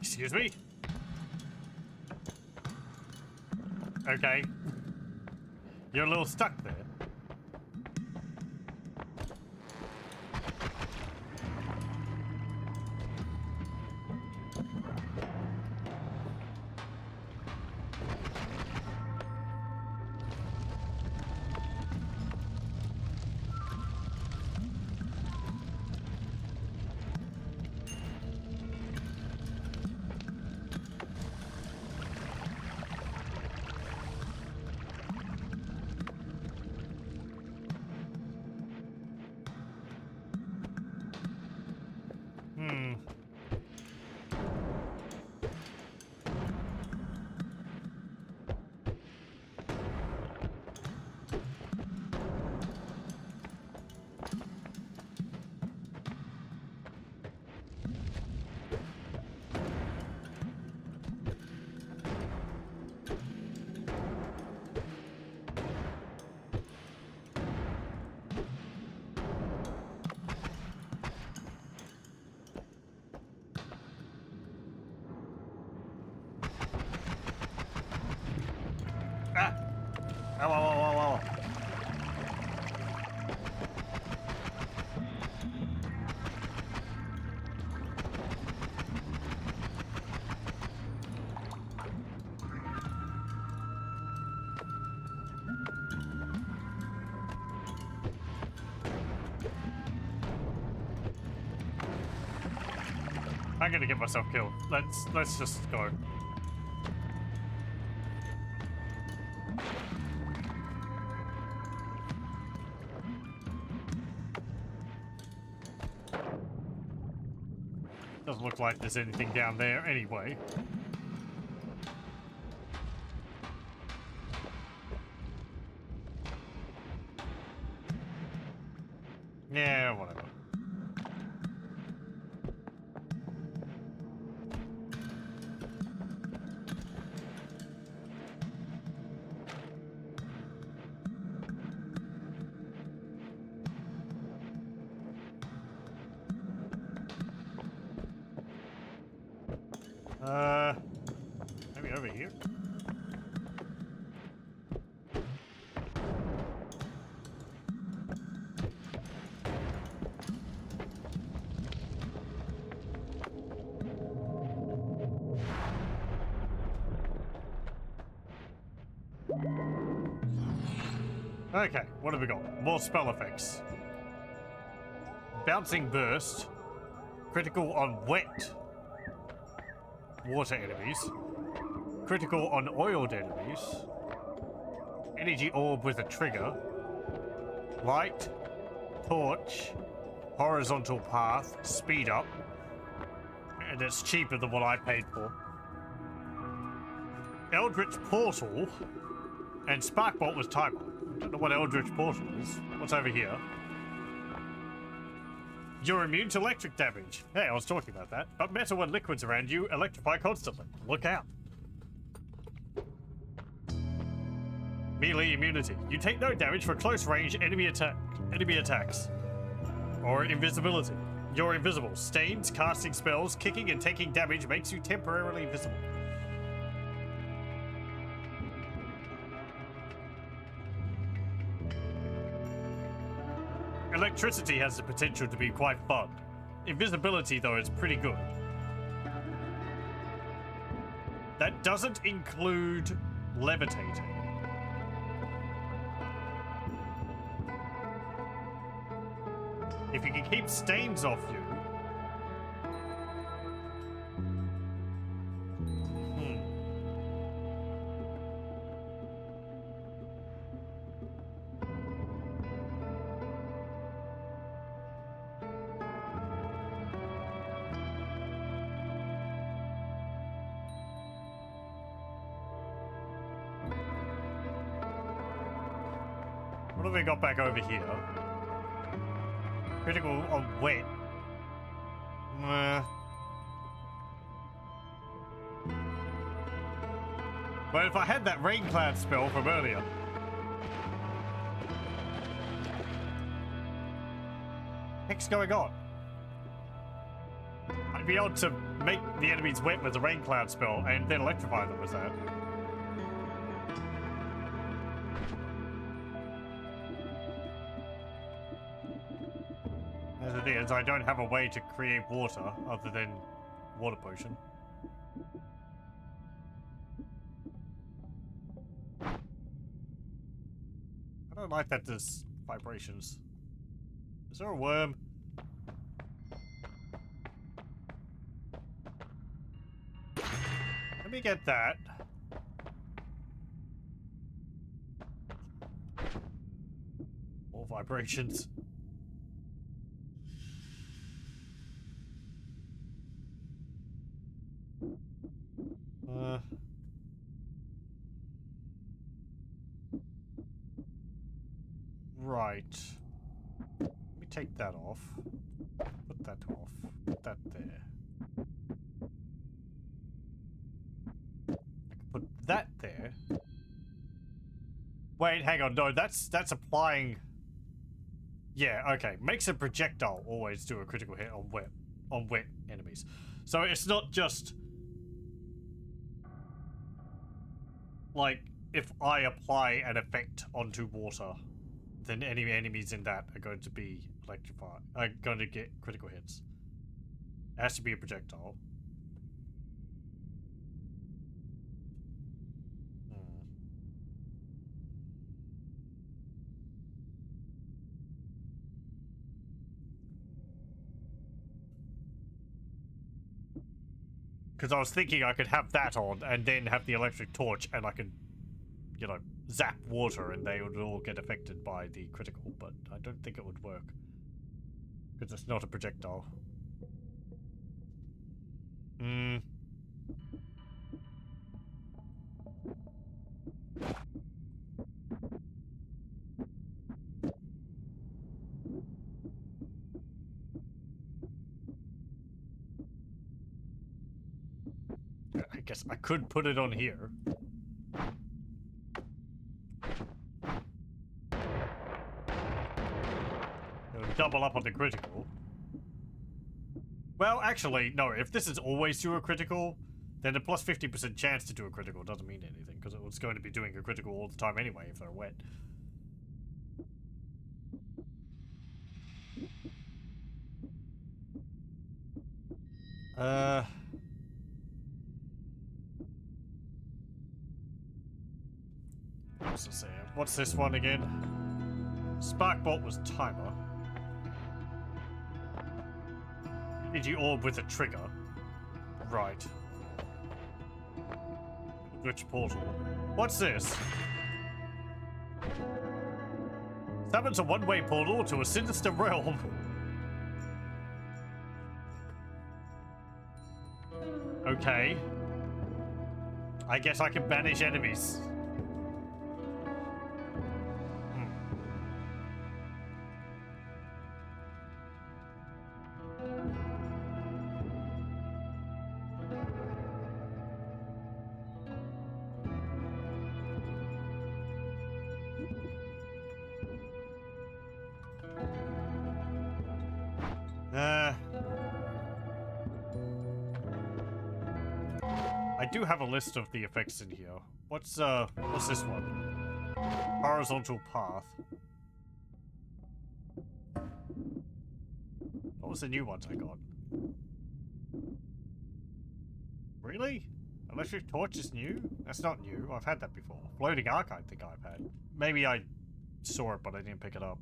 Speaker 1: Excuse me? Okay. You're a little stuck there. Ah! Ow, ow, ow, ow, ow. I'm gonna get myself killed. Let's just go. Doesn't look like there's anything down there anyway. Yeah, whatever. Maybe over here? Okay, what have we got? More spell effects. Bouncing burst. Critical on wet water enemies. Critical on oiled enemies. Energy orb with a trigger. Light. Torch. Horizontal path. Speed up. And it's cheaper than what I paid for. Eldritch portal. And Sparkbolt was timer. I don't know what Eldritch portal is. What's over here? You're immune to electric damage. Hey, I was talking about that. But metal and liquids around you electrify constantly. Look out. Melee immunity. You take no damage for close range enemy attacks. Or invisibility. You're invisible. Stains, casting spells, kicking and taking damage makes you temporarily visible. Electricity has the potential to be quite fun. Invisibility, though, is pretty good. That doesn't include levitating. If you can keep stains off you... What have we got back over here? Critical on wet. But if I had that rain cloud spell from earlier. What's going on? I'd be able to make the enemies wet with the rain cloud spell and then electrify them with that. As it is, I don't have a way to create water other than water potion. I don't like that there's vibrations. Is there a worm? Let me get that. More vibrations. Right. Let me take that off. Put that off. Put that there. I can put that there. Wait, hang on. No, that's applying. Yeah, okay. Makes a projectile always do a critical hit on wet enemies. So it's not just like if I apply an effect onto water, then any enemies in that are going to be electrified. Are going to get critical hits. It has to be a projectile. Because I was thinking I could have that on and then have the electric torch and I could, you know, zap water and they would all get affected by the critical, but I don't think it would work. Because it's not a projectile. guess I could put it on here. It'll double up on the critical. Well, actually, no, if this is always to a critical, then a plus 50% chance to do a critical doesn't mean anything, because it's going to be doing a critical all the time anyway if they're wet. What's this one again? Sparkbolt was timer. Energy orb with a trigger. Right. Which portal? What's this? Summons a one-way portal to a sinister realm. Okay. I guess I can banish enemies. I do have a list of the effects in here. What's this one? Horizontal path. What was the new ones I got? Really? Electric torch is new? That's not new. I've had that before. Floating arc I think I've had. Maybe I saw it but I didn't pick it up.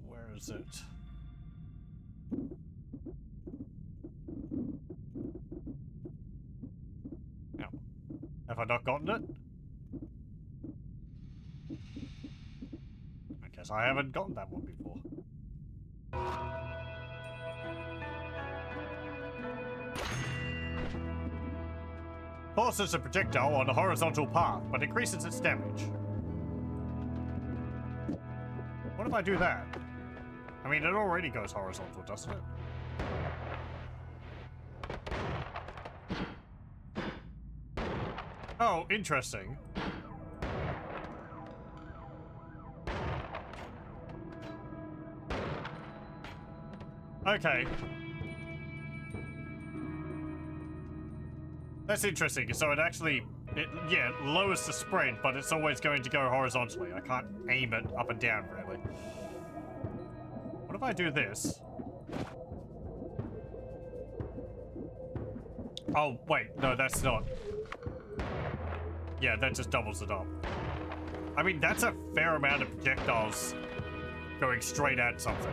Speaker 1: Where is it? No. Have I not gotten it? I guess I haven't gotten that one before. Forces a projectile on a horizontal path, but increases its damage. What if I do that? I mean, it already goes horizontal, doesn't it? Oh, interesting. Okay. That's interesting. So it actually, yeah, it lowers the spread, but it's always going to go horizontally. I can't aim it up and down, really. What if I do this? Oh, wait. No, that's not. Yeah, that just doubles it up. I mean, that's a fair amount of projectiles going straight at something.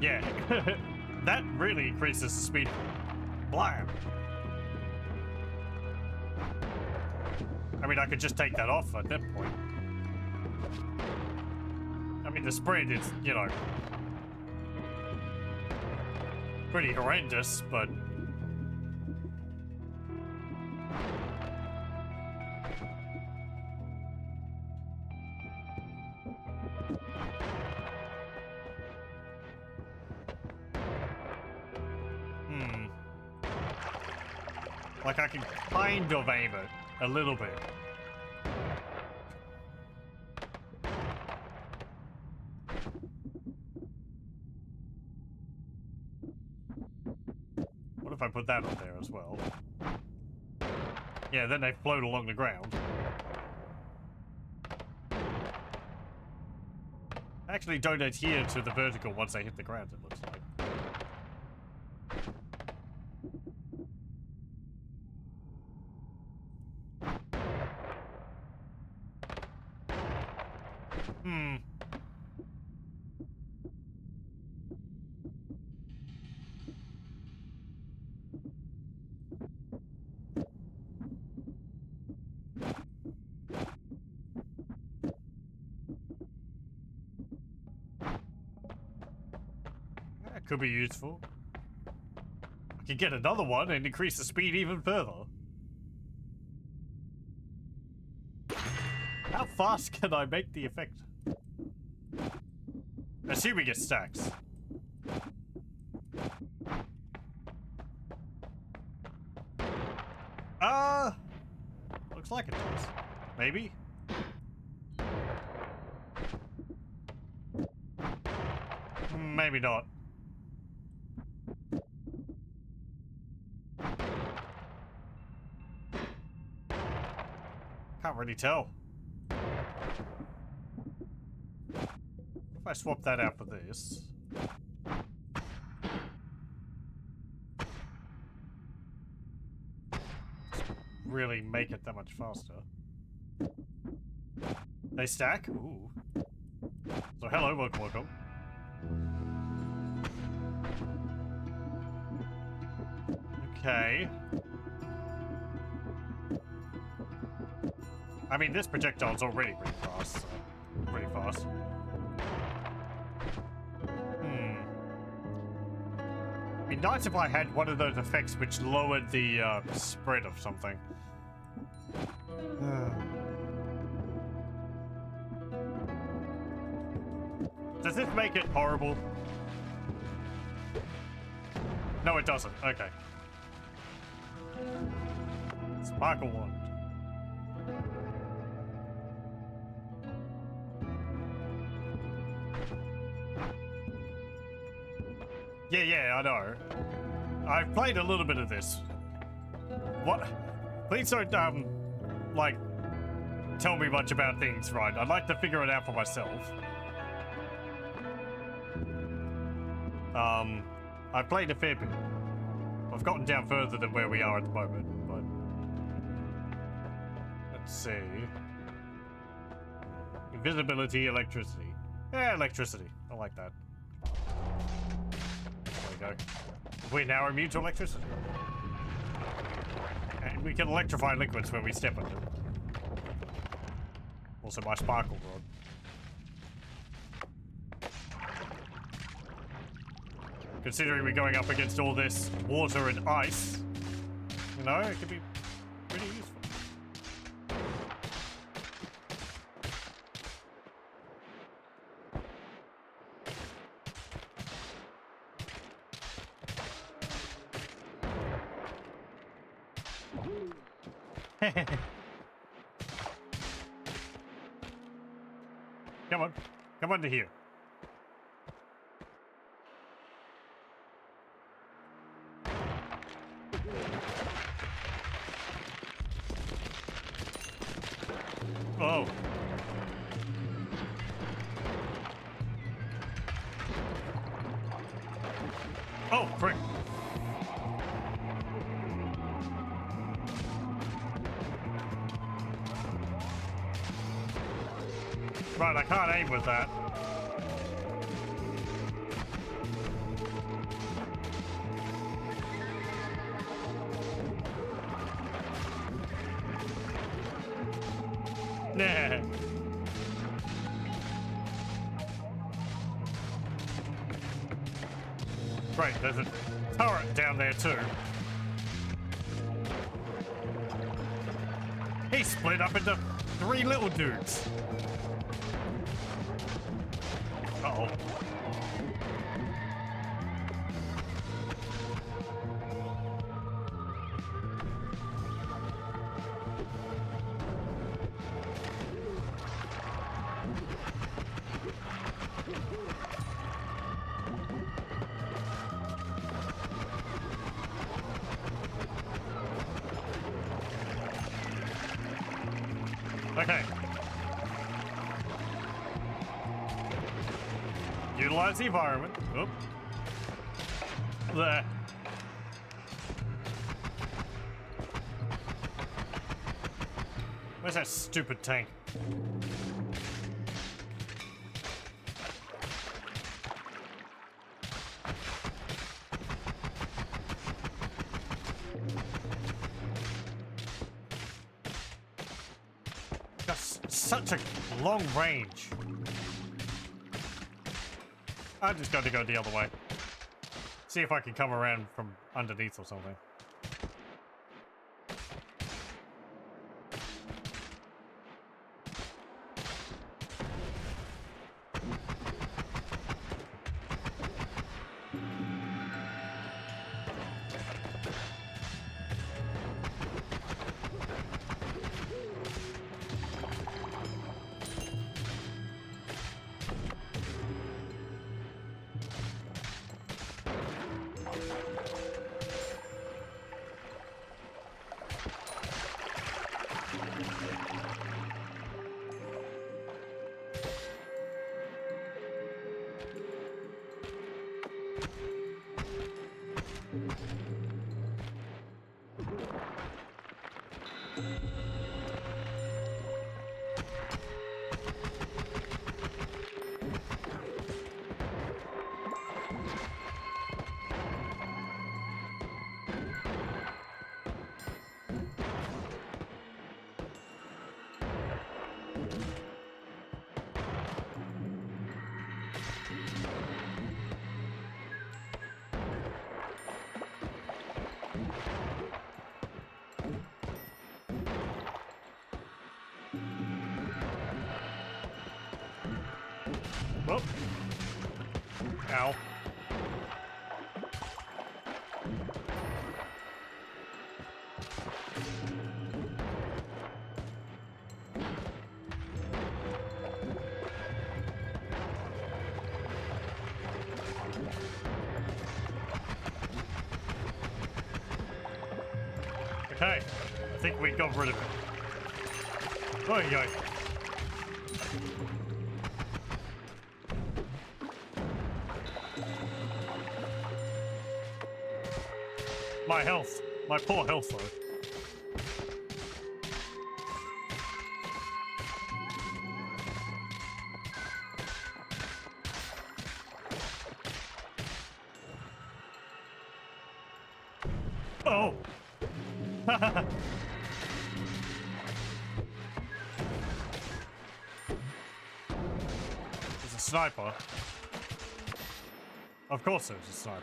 Speaker 1: Yeah, that really increases the speed. Blam! I mean, I could just take that off at that point. I mean, the spread is, you know, pretty horrendous, but... Like, I can kind of aim it a little bit. What if I put that on there as well? Yeah, then they float along the ground. Actually don't adhere to the vertical once they hit the ground, it looks like. could be useful. I could get another one and increase the speed even further. How fast can I make the effect? Assuming it stacks. Looks like it does. Maybe? Maybe not. Can't really tell. If I swap that out for this. Really make it that much faster. They stack? Ooh. So hello, welcome. Okay. I mean, this projectile's already pretty fast, so pretty fast. It'd be nice if I had one of those effects which lowered the spread of something. Does this make it horrible? No, it doesn't. Okay. Sparkle wand. Yeah, I know. I've played a little bit of this. What? Please don't, like, tell me much about things, right? I'd like to figure it out for myself. I've played a fair bit. I've gotten down further than where we are at the moment, but... Let's see... Invisibility, electricity. Yeah, electricity. I like that. There we go. We're now immune to electricity. And we can electrify liquids when we step on them. Also my sparkle rod. Considering we're going up against all this water and ice, you know, it could be pretty useful. Come on to here. Oh. Oh, frick. Right, I can't aim with that. Nah. Great, there's a turret down there too. He split up into 3 little dudes. Uh-oh. Okay. Utilize the environment. Oop. There. Where's that stupid tank? That's such a long range. I'm just going to go the other way. See if I can come around from underneath or something. Oh. Ow. Okay, I think we got rid of it. Oh, yeah. My health. My poor health, though. Oh! There's a sniper. Of course there's a sniper.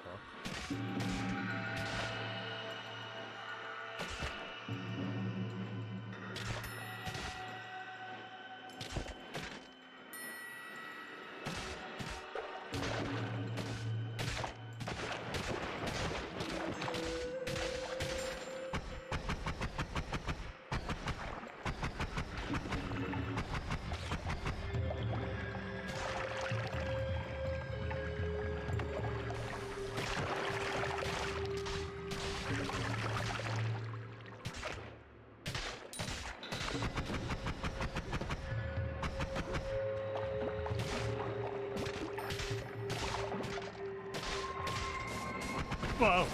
Speaker 1: Whoa.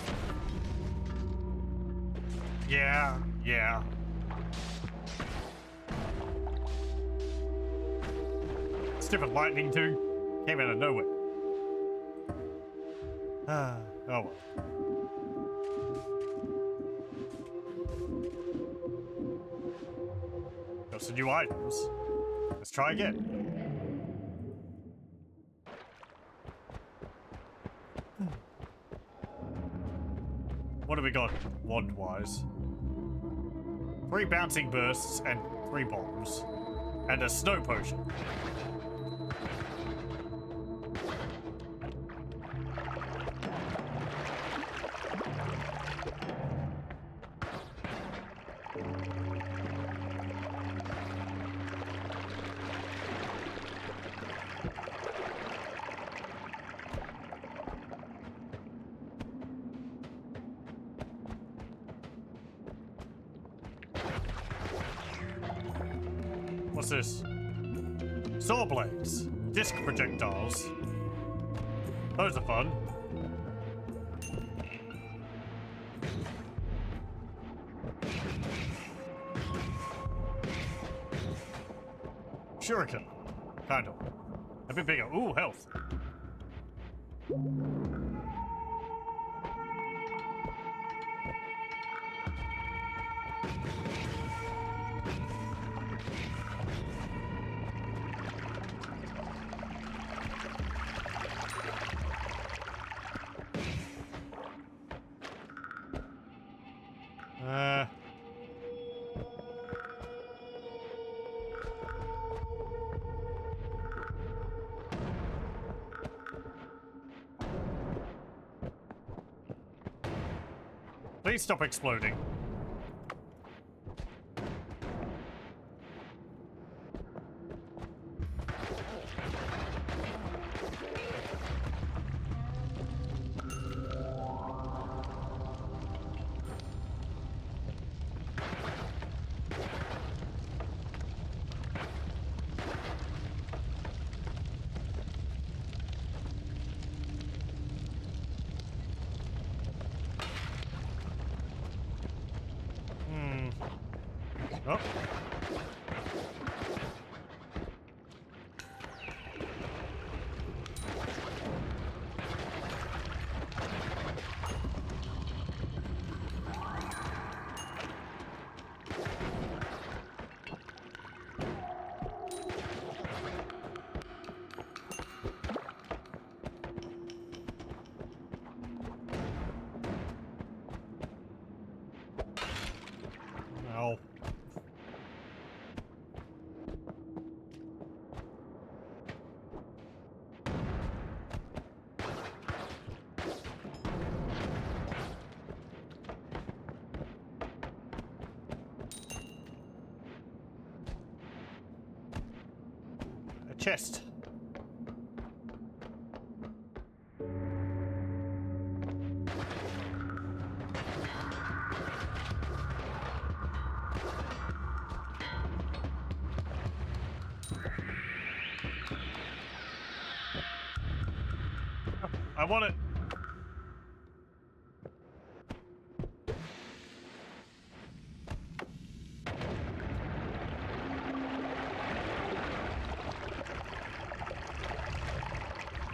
Speaker 1: Yeah. Stupid lightning too. Came out of nowhere. Oh well. Got some new items. Let's try again. What have we got, wand-wise? 3 bouncing bursts and 3 bombs. And a snow potion. What's this? Saw blades. Disc projectiles. Those are fun. Shuriken. Kind of. A bit bigger. Ooh, health. Please stop exploding. Oh. Ow. A chest. I want it.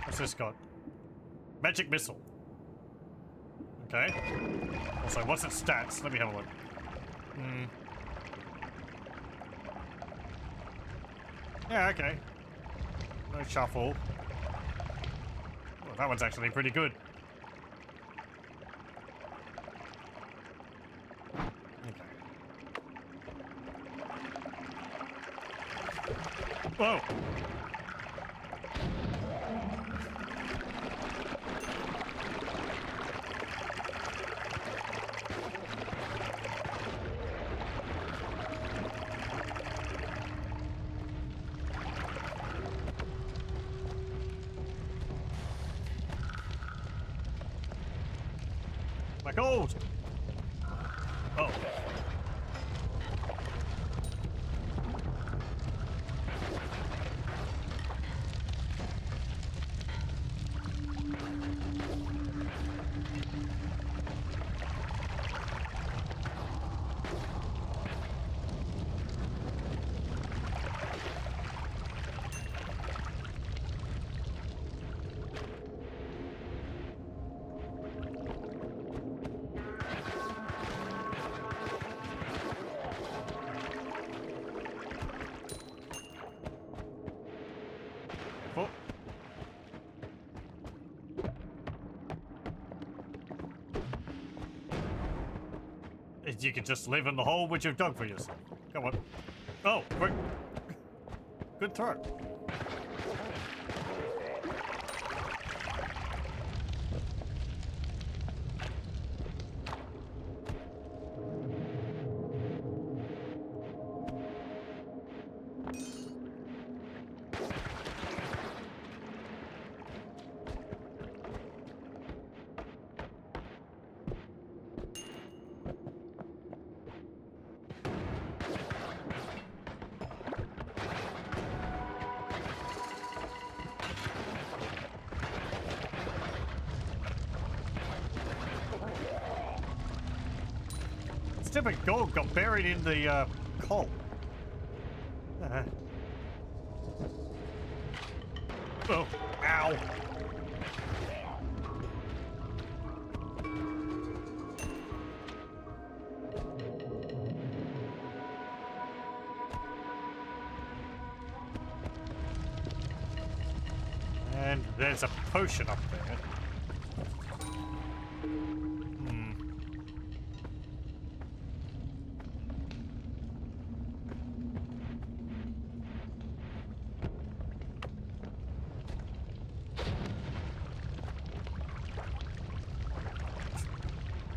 Speaker 1: What's this got? Magic missile. Okay. Also, what's its stats? Let me have a look. Yeah, okay. No shuffle. Well, that one's actually pretty good. Okay. Whoa! My gold! Oh. Oh. You can just live in the hole which you've dug for yourself. Come on. Oh, quick. Good throw. Stupid gold got buried in the coal. Oh, ow. And there's a potion up there.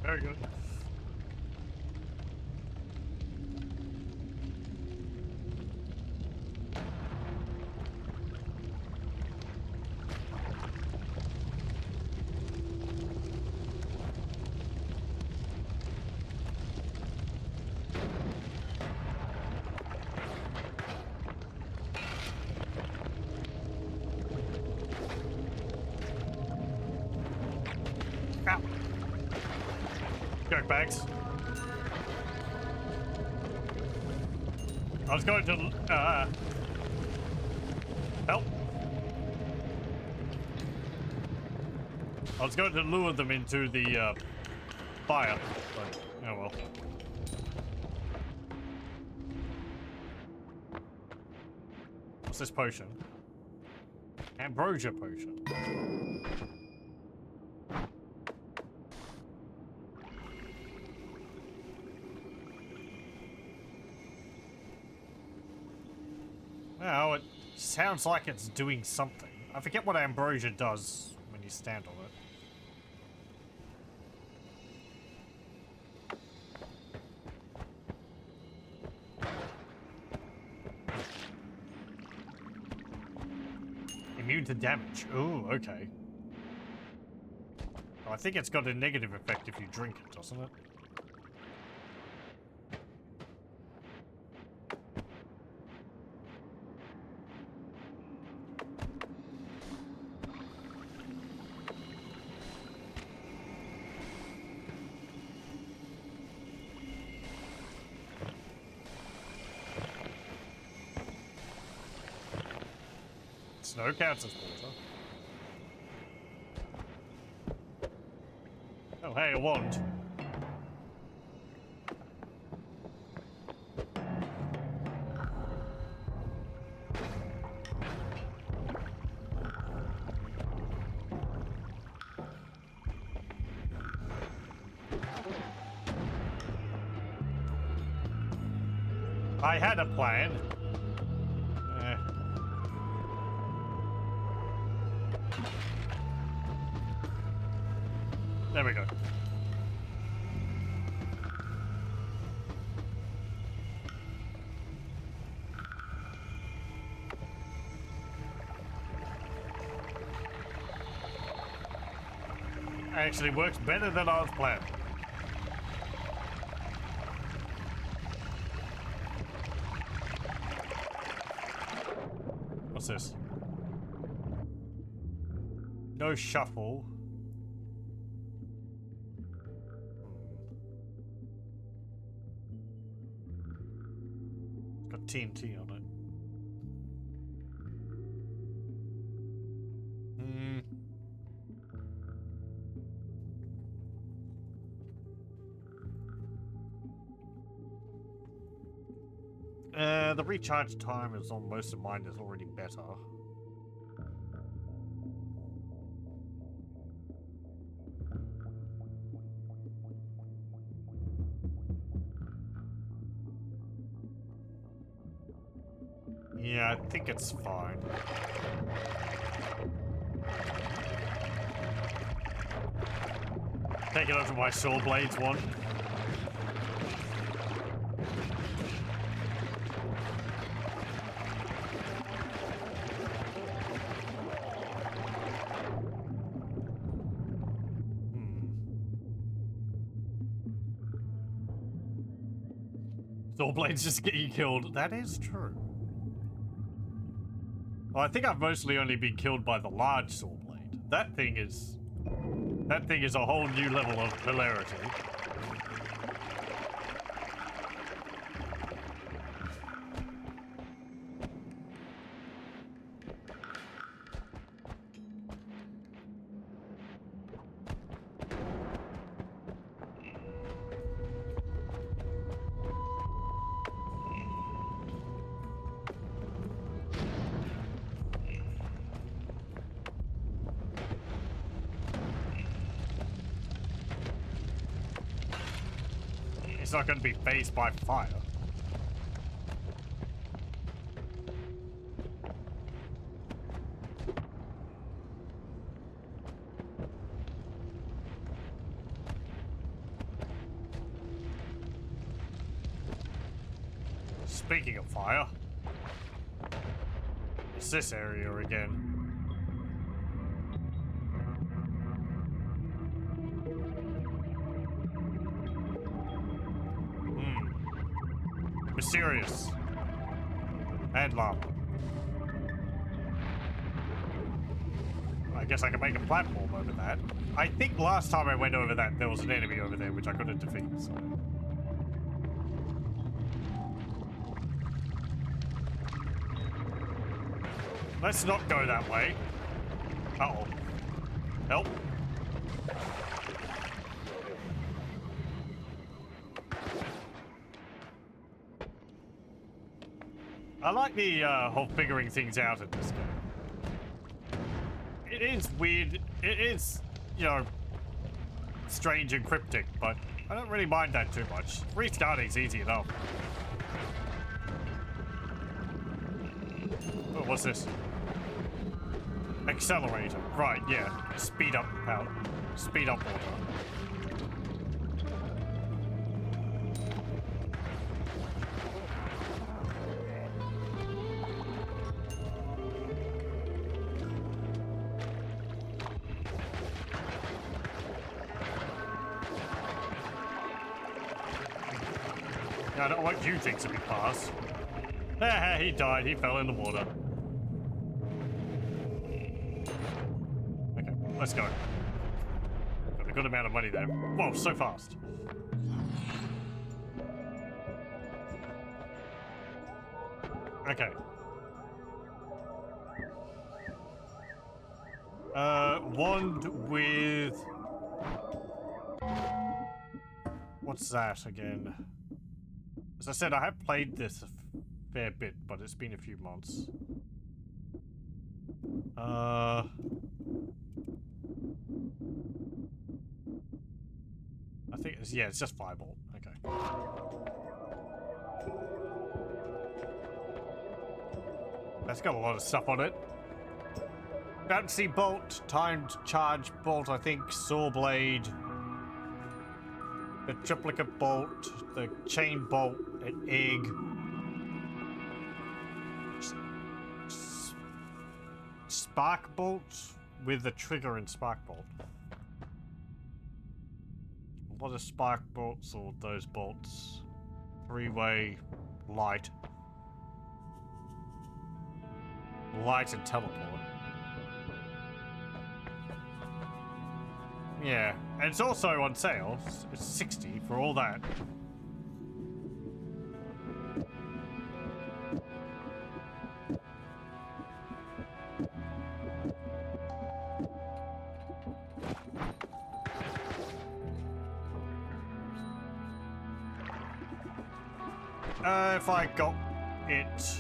Speaker 1: Very good. dirtbags. I was going to, help. I was going to lure them into the, fire, but, oh well. What's this potion? Ambrosia potion. Well, it sounds like it's doing something. I forget what ambrosia does when you stand on it. Immune to damage. Ooh, okay. Well, I think it's got a negative effect if you drink it, doesn't it? Snow counts as water. Oh, hey, a wand. I had a plan. There we go. Actually works better than I was planning. What's this? No shuffle. Got TNT on it. The recharge time is on most of mine is already better. Yeah, I think it's fine. Take it over my saw blades one. Saw blades just get you killed. That is true. Well, I think I've mostly only been killed by the large saw blade. That thing is a whole new level of hilarity. It's not going to be phased by fire. Speaking of fire, it's this area again. Mysterious. And lava. I guess I can make a platform over that. I think last time I went over that, there was an enemy over there which I couldn't defeat, so... Let's not go that way. Uh-oh. Help. I like the whole figuring things out in this game. It is weird. It is, you know, strange and cryptic, but I don't really mind that too much. Restarting's easy enough. Oh, what's this? Accelerator. Right, yeah. Speed up power. Speed up water. I don't want you things to be fast. He died. He fell in the water. Okay, let's go. Got a good amount of money there. Whoa, so fast. Okay. Wand with... What's that again? As I said, I have played this a fair bit, but it's been a few months. I think it's, yeah, it's just Fireball. Okay. That's got a lot of stuff on it. Bouncy Bolt, Timed Charge Bolt, I think, Saw Blade, the Triplicate Bolt, the Chain Bolt, an Egg, Spark Bolt with the trigger in Spark Bolt. A lot of Spark Bolts or those bolts. Three-way light. Light and teleport. Yeah, and it's also on sale. It's 60 for all that. If I got it...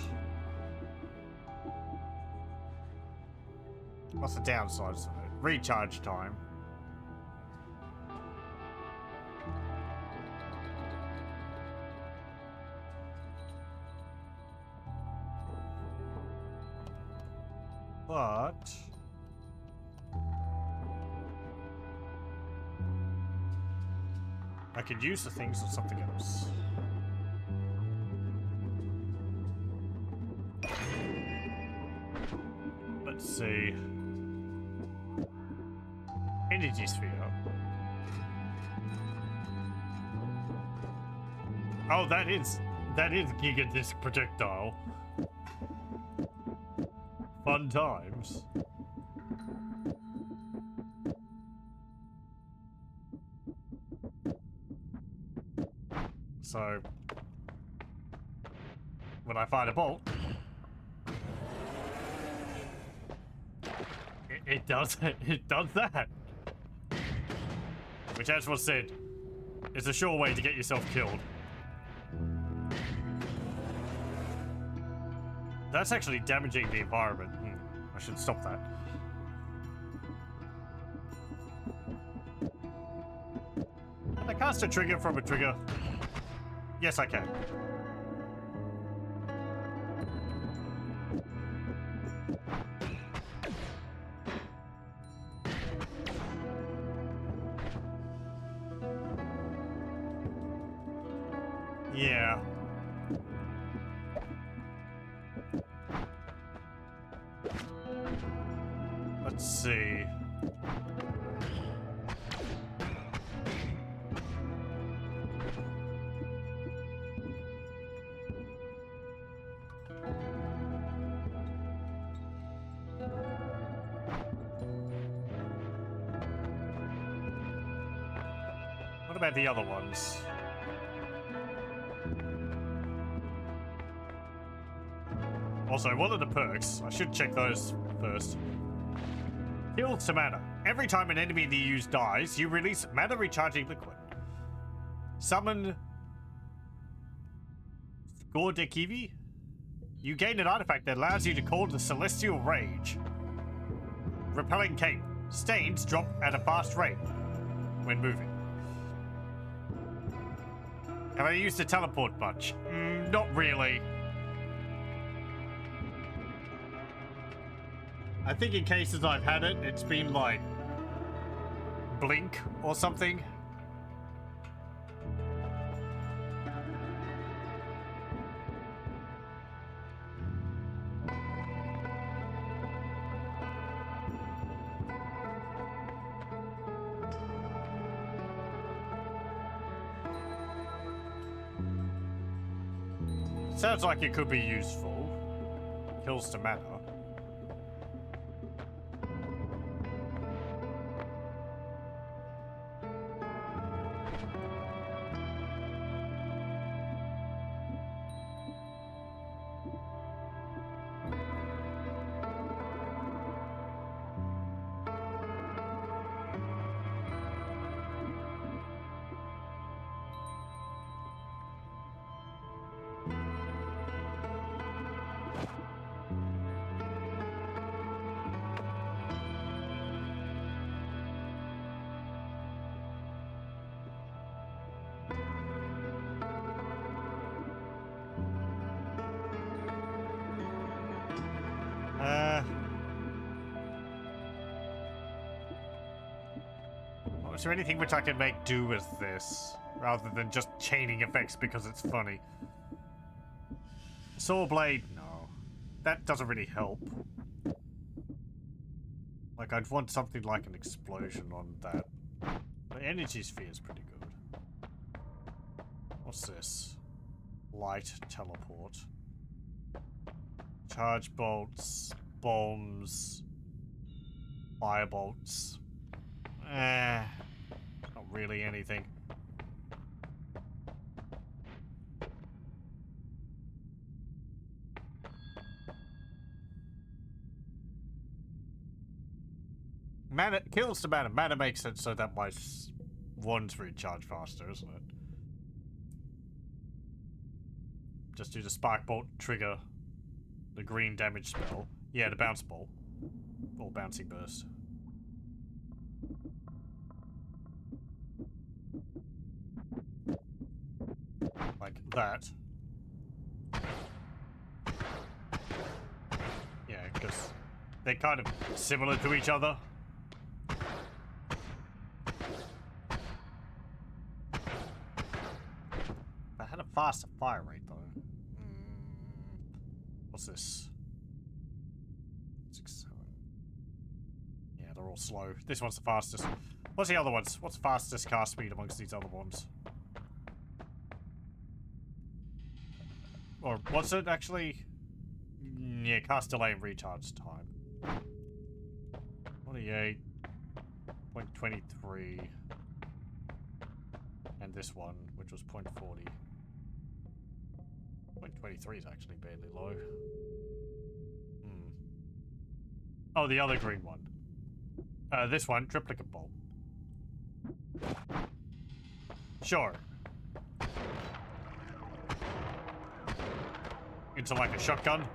Speaker 1: What's the downsides of it? Recharge time. But... I could use the things on something else. Let's see. Energy sphere. Oh, that is Gigadisc projectile. Fun times. So when I find a bolt, it does that. Which, as was said, is a sure way to get yourself killed. That's actually damaging the environment. I should stop that. Can I cast a trigger from a trigger? Yes, I can. Yeah. Let's see. What about the other ones? Also, what are the perks? I should check those first. Heal to mana. Every time an enemy you use dies, you release mana recharging liquid. Summon Gordekivi. You gain an artifact that allows you to call the Celestial Rage. Repelling Cape. Stains drop at a fast rate when moving. Have I used the teleport much? Not really. I think in cases I've had it, it's been like blink or something. Sounds like it could be useful. Kills to mana. Is there anything which I can make do with this, rather than just chaining effects because it's funny? Saw blade? No. That doesn't really help. Like, I'd want something like an explosion on that. The energy sphere is pretty good. What's this? Light teleport. Charge bolts. Bombs. Fire bolts. Not really anything. Mana kills the mana. Mana makes it so that my wands recharge faster, isn't it? Just do the spark bolt, trigger the green damage spell. Yeah, the bounce ball. Or bouncing burst. Like that. Yeah, because they're kind of similar to each other. I had a faster fire rate though. What's this? 6, 7. Yeah, they're all slow. This one's the fastest. What's the other ones? What's the fastest cast speed amongst these other ones? Or what's it actually? Yeah, cast delay and recharge time. 28.23. And this one, which was 0.40. 0.23 is actually barely low. Oh, the other green one. This one, triplicate bolt. Sure. Into like a shotgun.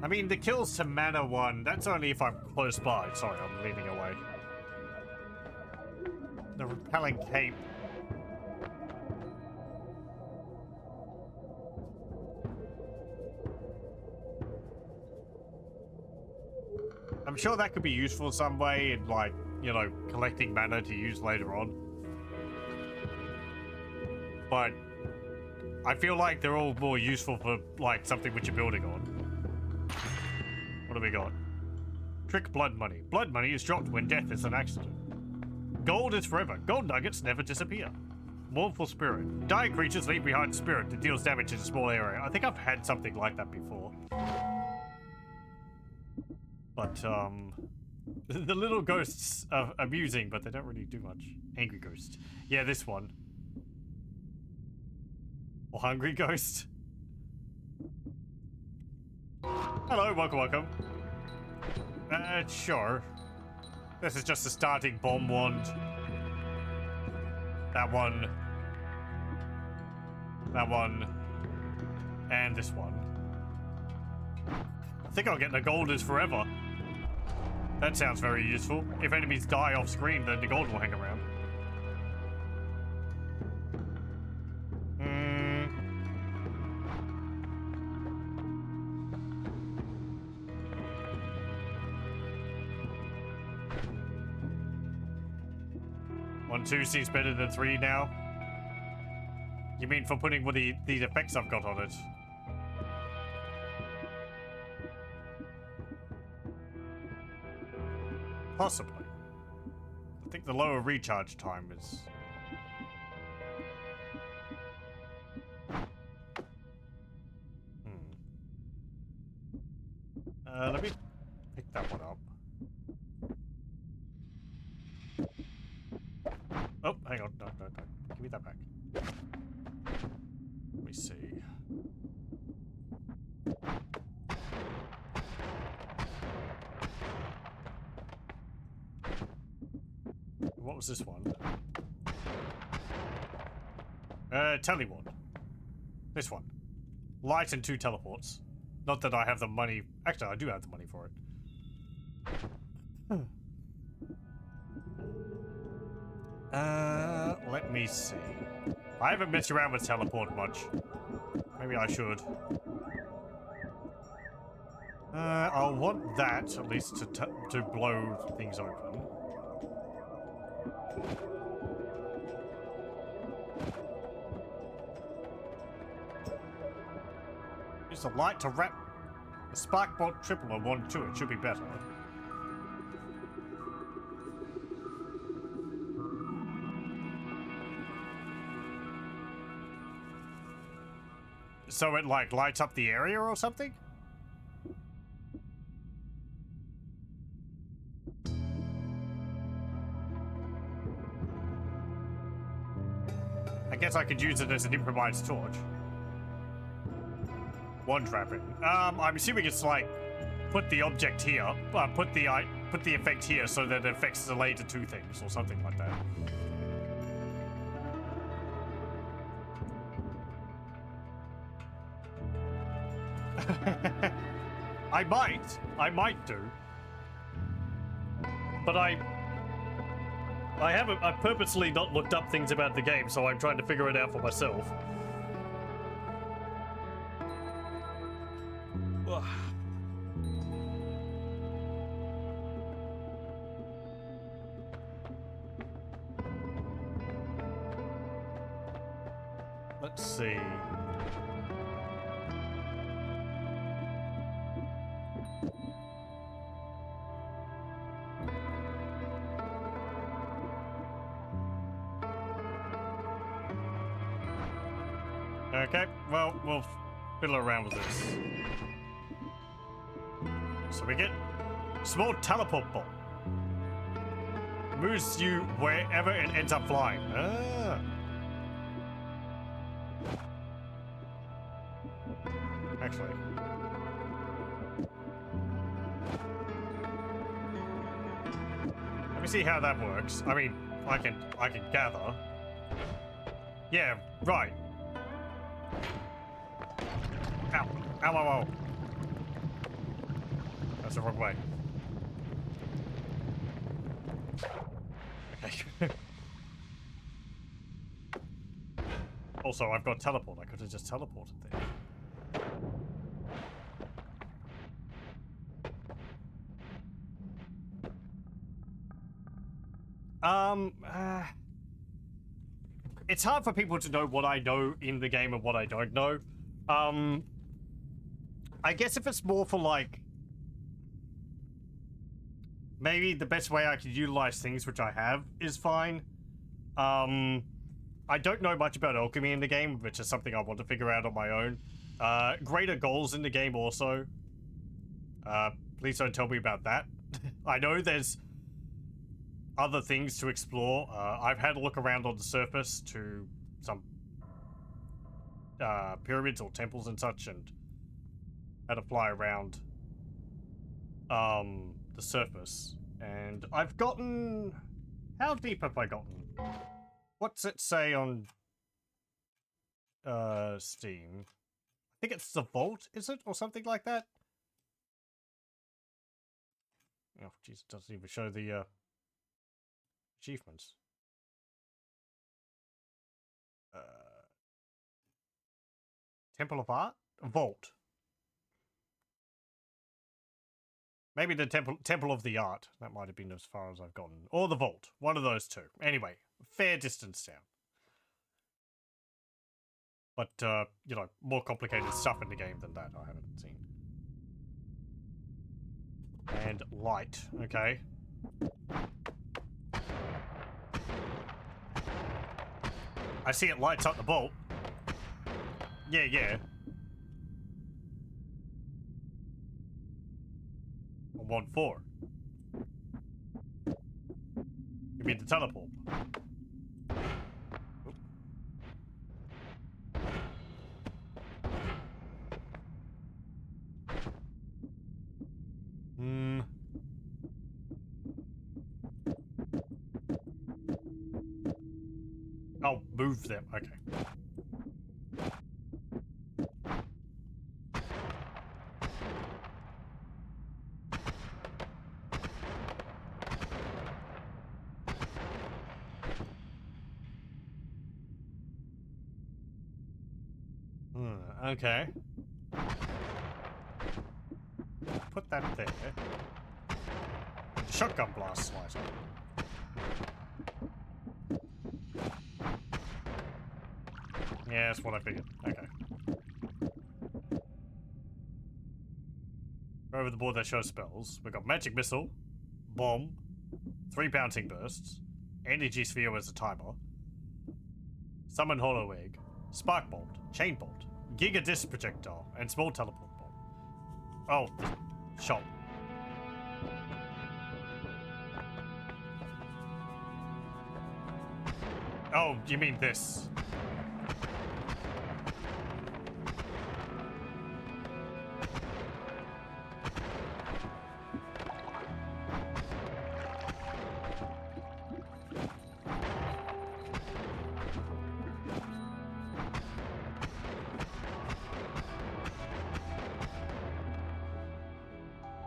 Speaker 1: I mean, the kills to mana one, that's only if I'm close by. Sorry, I'm leaning away. The repelling cape. I'm sure that could be useful some way in, like, you know, collecting mana to use later on. But I feel like they're all more useful for, like, something which you're building on. What do we got? Trick blood money. Blood money is dropped when death is an accident. Gold is forever. Gold nuggets never disappear. Mournful spirit. Dying creatures leave behind spirit that deals damage in a small area. I think I've had something like that before. But, the little ghosts are amusing, but they don't really do much. Angry ghost. Yeah, this one. Or hungry ghost. Hello, welcome. Sure. This is just a starting bomb wand. That one. That one. And this one. I think I'll get the gold is forever. That sounds very useful. If enemies die off screen, then the gold will hang around. 1, 2 seems better than 3 now. You mean for putting what the effects I've got on it? Possibly. I think the lower recharge time is... let me pick that one up. Oh, hang on. No. Give me that back. Let me see. What was this one? Telewand. This one. Light and 2 teleports. Not that I have the money. Actually, I do have the money for it. Let me see. I haven't messed around with teleport much. Maybe I should. I'll want that, at least, to blow things open. Use the light to wrap a spark bolt triple or 1, 2. It should be better. So it, like, lights up the area or something? I guess I could use it as an improvised torch. Wand trapping. I'm assuming it's like, put the object here, put the effect here so that it affects the later 2 things or something like that. I might do. But I've purposely not looked up things about the game, so I'm trying to figure it out for myself. Let's see. Okay, well, we'll fiddle around with this. So we get small teleport ball. Moves you wherever it ends up flying. Ah. Actually. Let me see how that works. I mean, I can gather. Yeah, right. Ow. Ow, ow, ow. That's the wrong way. Okay. Also, I've got teleport. I could have just teleported there. It's hard for people to know what I know in the game and what I don't know. I guess if it's more for, like, maybe the best way I could utilize things, which I have, is fine. I don't know much about alchemy in the game, which is something I want to figure out on my own. Greater goals in the game also. Please don't tell me about that. I know there's other things to explore. I've had a look around on the surface to some pyramids or temples and such, and had to fly around the surface. And I've gotten... How deep have I gotten? What's it say on Steam? I think it's the vault, is it? Or something like that? Oh, jeez, it doesn't even show the achievements. Temple of Art? Vault. Maybe the Temple of the Art. That might have been as far as I've gotten. Or the Vault. One of those two. Anyway, fair distance down. But, you know, more complicated stuff in the game than that I haven't seen. And light. Okay. I see it lights up the bolt. Yeah, yeah. On 1-4. You mean the teleport? Oh, move them. Okay. Okay. Put that there. Shotgun blast slicer. Yeah, that's what I figured. Okay. Over the board that shows spells. We've got Magic Missile, Bomb, 3 Bouncing Bursts, Energy Sphere as a timer, Summon Hollow Egg, Spark Bolt, Chain Bolt, Giga Disc Projectile, and Small Teleport Bomb. Oh, the shot. Oh, you mean this?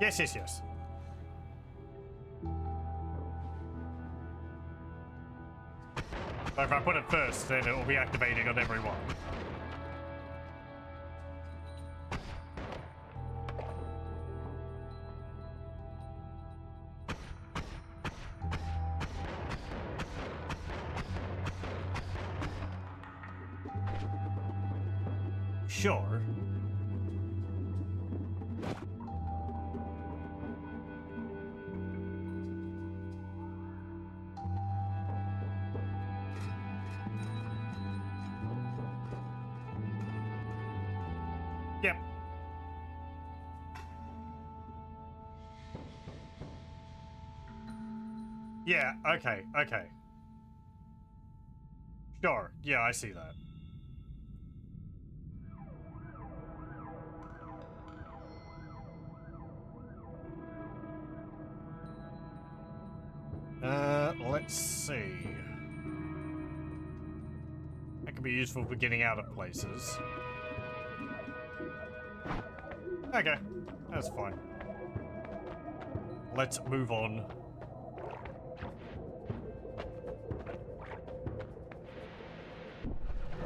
Speaker 1: Yes, yes, yes. So if I put it first, then it will be activating on every one. Sure. Yep. Yeah, okay, okay. Sure, yeah, I see that. Let's see. That could be useful for getting out of places. Okay, that's fine. Let's move on.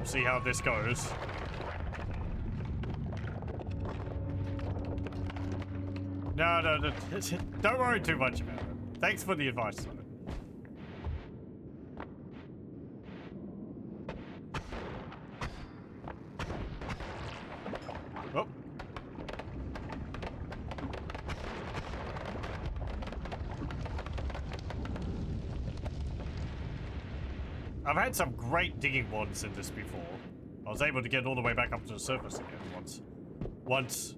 Speaker 1: See how this goes. No, don't worry too much about it. Thanks for the advice, though. Oh. I've had some great digging wads in this before. I was able to get all the way back up to the surface again once.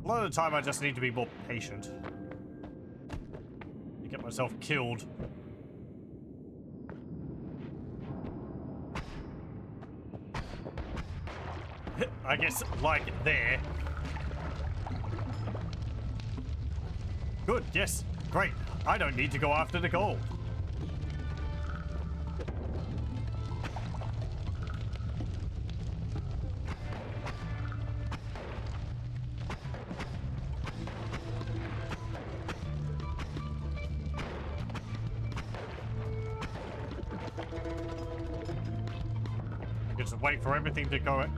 Speaker 1: A lot of the time I just need to be more patient. To get myself killed. I guess, like there. Good, yes, great. I don't need to go after the gold. Just wait for everything to go out.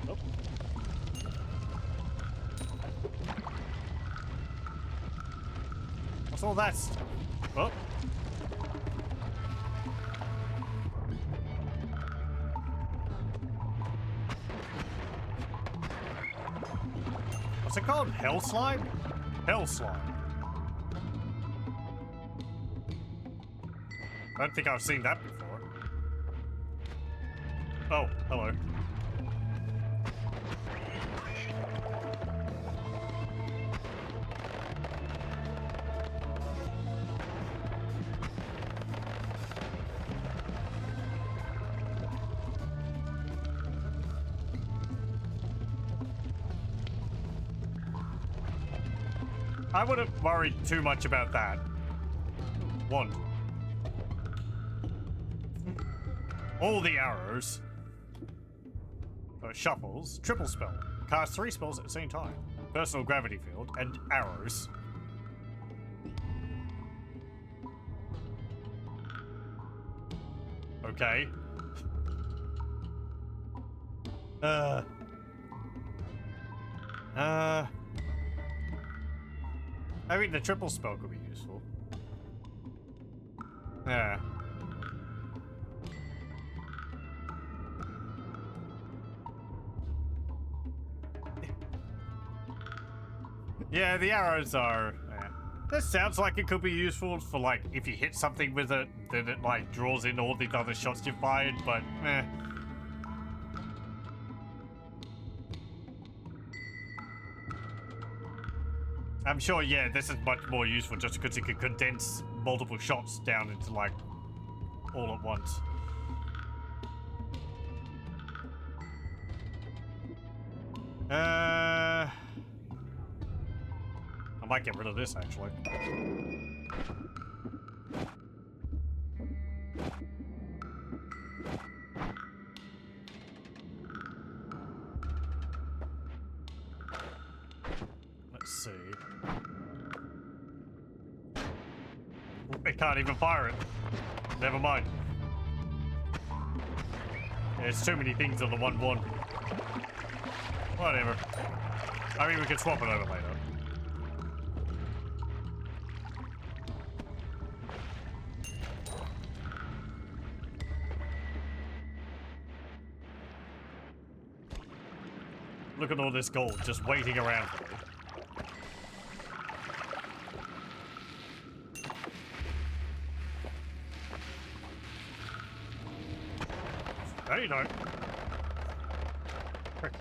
Speaker 1: Oh. What's all that? Oh. What's it called? Hell slime? Hell slime. I don't think I've seen that before. Oh, hello. I wouldn't worry too much about that. Wand. All the arrows. Shuffles. Triple spell. Cast 3 spells at the same time. Personal gravity field and arrows. Okay. I mean, the triple spell could be useful. Yeah. Yeah, the arrows are... Yeah. This sounds like it could be useful for, like, if you hit something with it, then it, like, draws in all the other shots you fired, but, eh. I'm sure, yeah, this is much more useful just because you can condense multiple shots down into, like, all at once. I might get rid of this, actually. Let's see. It can't even fire it. Never mind. There's too many things on the one wand. Whatever. I mean, we can swap it over later. Look at all this gold just waiting around for me. No, you don't. Frick.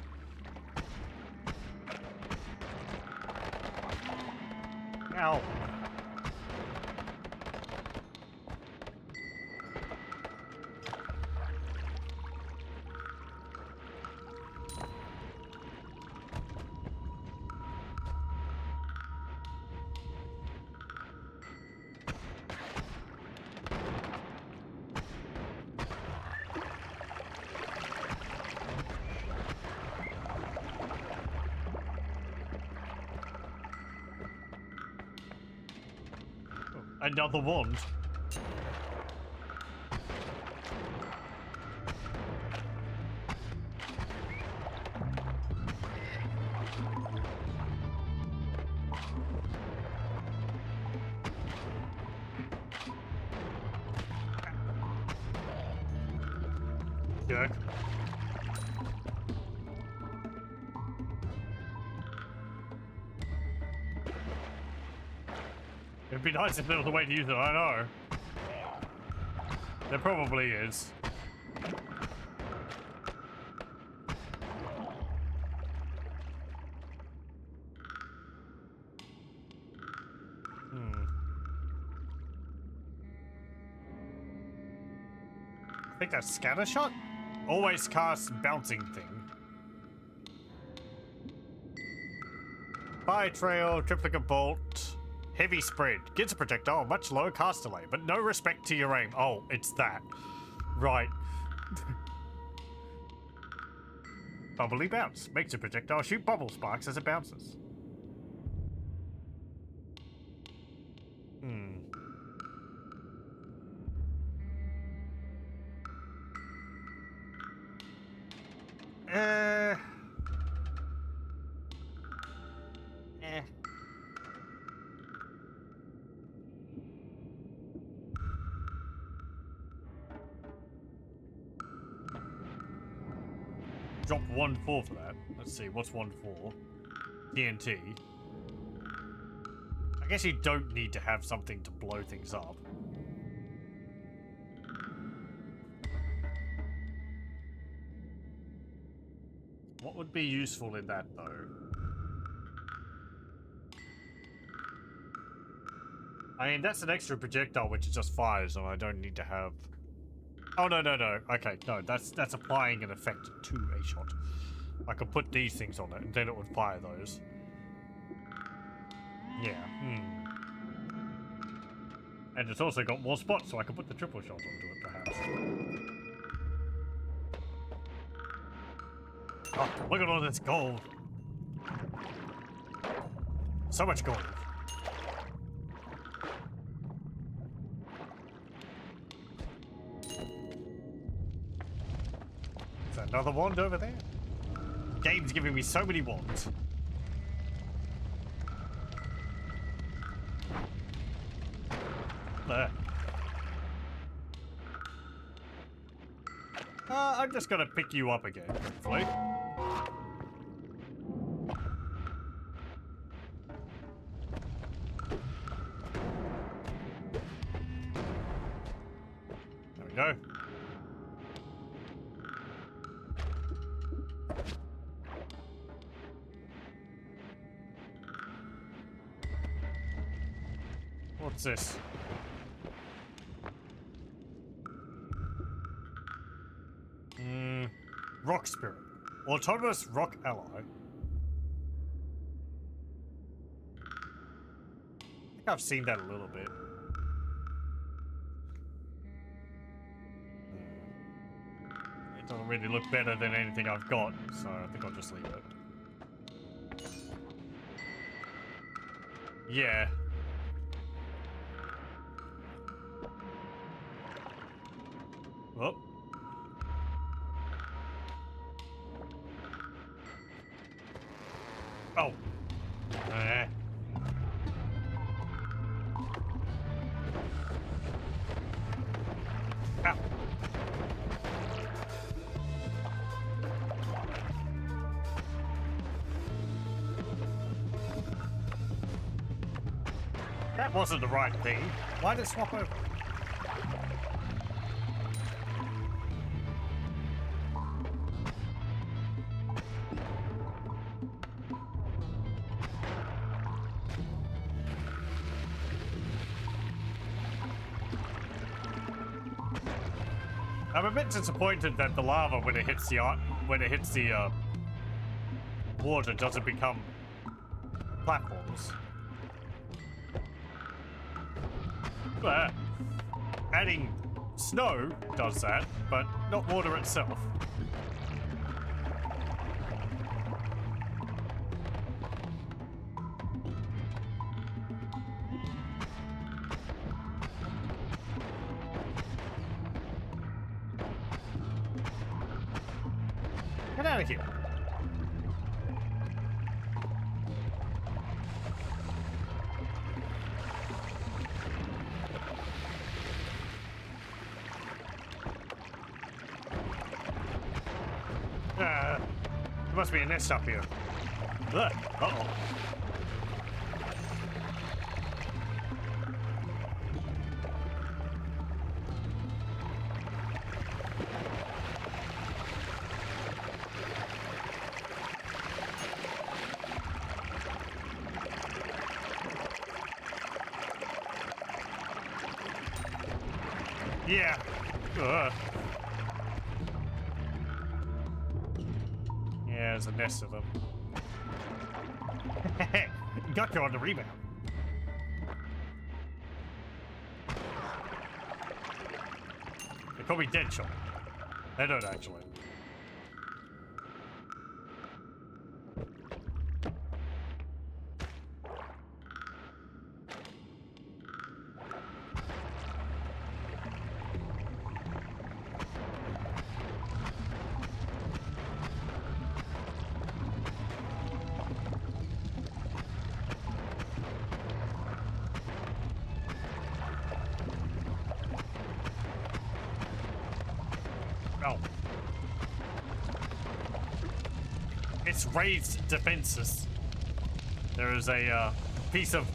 Speaker 1: Ow. Another wand. Jerk. It'd be nice if there was a way to use it, I know. There probably is. I think that's scatter shot? Always cast bouncing thing. Fire trail, triplicate bolt, heavy spread. Gives a projectile, much lower cast delay, but no respect to your aim. Oh, it's that. Right. Bubbly bounce. Makes a projectile shoot bubble sparks as it bounces. Eh. Drop 1-4 for that. Let's see, what's 1-4? TNT. I guess you don't need to have something to blow things up. What would be useful in that, though? I mean, that's an extra projectile which just fires, and I don't need to have... Oh, no. Okay, no, that's applying an effect to a shot. I could put these things on it, and then it would fire those. Yeah, And it's also got more spots, so I could put the triple shot onto it, perhaps. Oh, look at all this gold. So much gold. Is that another wand over there? The game's giving me so many wands. There. I'm just gonna pick you up again, hopefully. There we go. What's this? Rock Spirit. Autonomous rock ally. I think I've seen that a little bit. It doesn't really look better than anything I've got, so I think I'll just leave it. Yeah. Oh. Oh. Ow. That wasn't the right thing. Why did it swap over? I'm a bit disappointed that the lava, when it hits the water, doesn't become platforms. Adding snow does that, but not water itself. Get out of here. There must be a nest up here. Uh-oh. Yeah. Ugh. Yeah, there's a nest of them. Got you on the rebound. They call me Deadshot. They don't actually. Oh. It's raised defenses. There is a piece of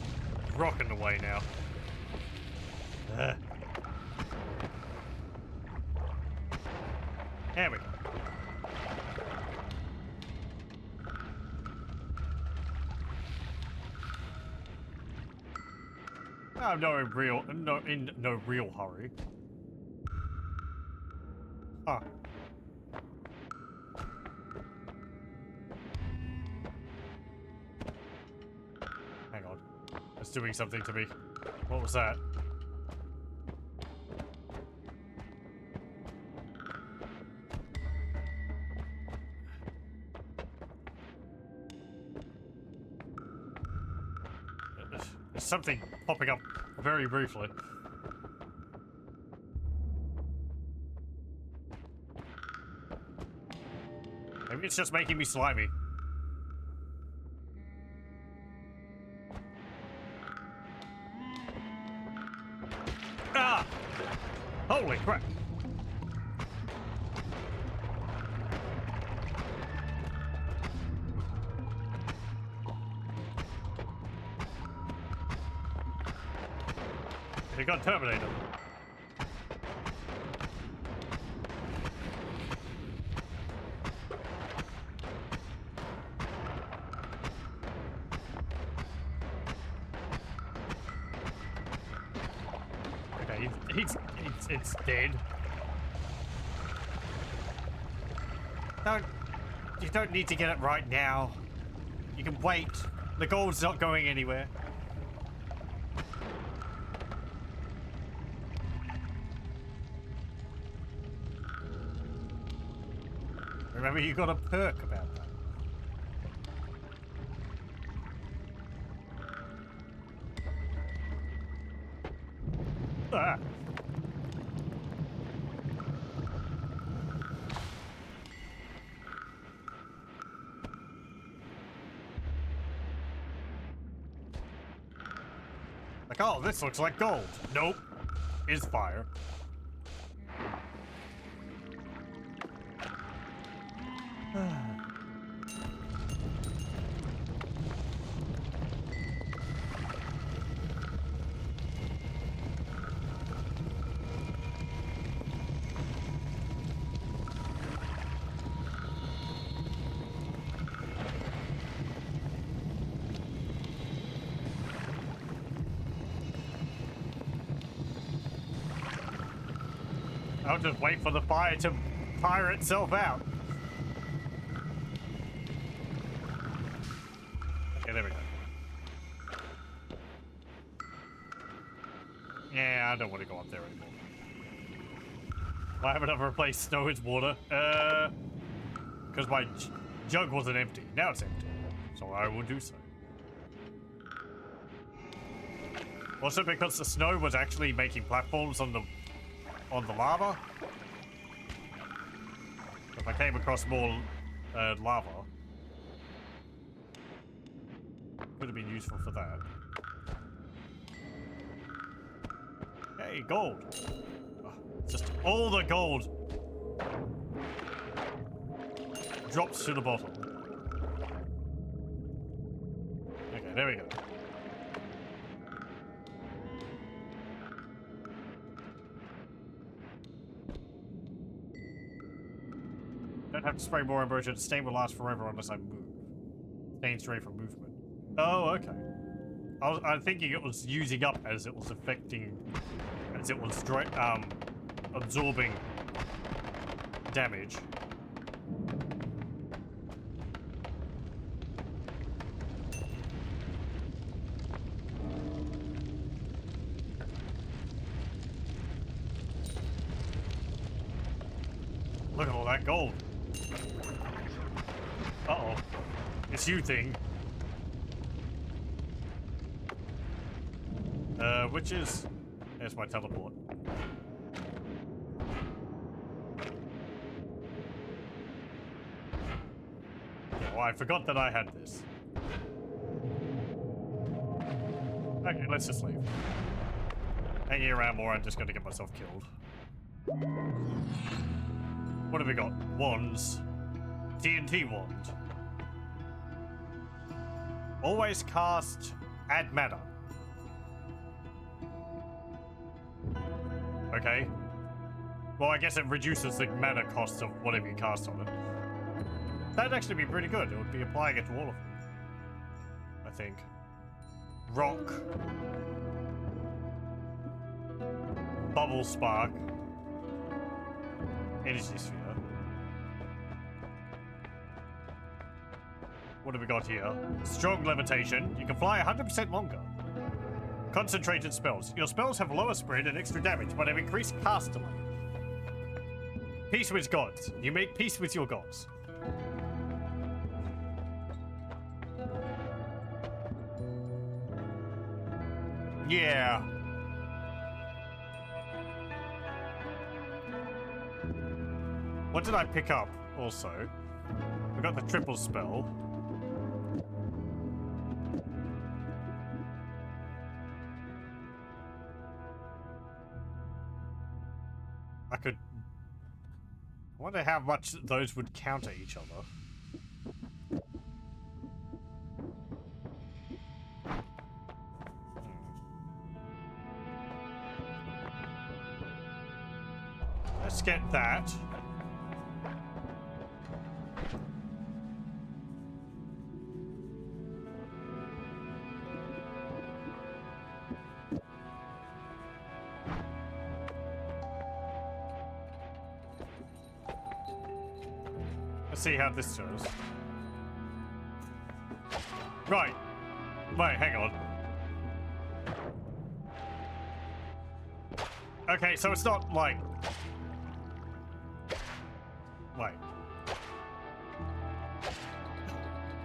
Speaker 1: rock in the way now. There we go. I'm in no real hurry. Huh. Hang on. It's doing something to me. What was that? There's something popping up very briefly. Maybe it's just making me slimy. Ah! Holy crap! He got terminated. Okay, it's dead. You don't need to get it right now. You can wait. The gold's not going anywhere. Remember, you got a perk about that. Ah. Like, oh, this looks like gold. Nope. Is fire. I'll just wait for the fire to fire itself out. Okay, there we go. Yeah, I don't want to go up there anymore. Why haven't I replaced snow with water? Because my jug wasn't empty. Now it's empty. So I will do so. Also because the snow was actually making platforms on the lava. If I came across more lava, could have been useful for that. Hey, gold! Oh, just all the gold drops to the bottom. Okay, there we go. Don't have to spray more ambrosia. Stain will last forever unless I move. Stain straight from movement. Oh, okay. I'm thinking it was using up as it was affecting, as it was absorbing damage. Look at all that gold. Uh-oh. It's you thing. Which is... There's my teleport. Yeah, well, I forgot that I had this. Okay, let's just leave. Hanging around more, I'm just gonna get myself killed. What have we got? Wands. TNT wand. Always cast add mana. Okay. Well, I guess it reduces the mana cost of whatever you cast on it. That'd actually be pretty good. It would be applying it to all of them. I think. Rock. Bubble spark. Energy sphere. What have we got here? Strong levitation. You can fly 100% longer. Concentrated spells. Your spells have lower spread and extra damage, but have increased cast delay. Peace with gods. You make peace with your gods. Yeah. What did I pick up also? We got the triple spell. I could... I wonder how much those would counter each other. Let's get that. Let's see how this goes. Right. Wait, hang on. Okay, so it's not like... Wait.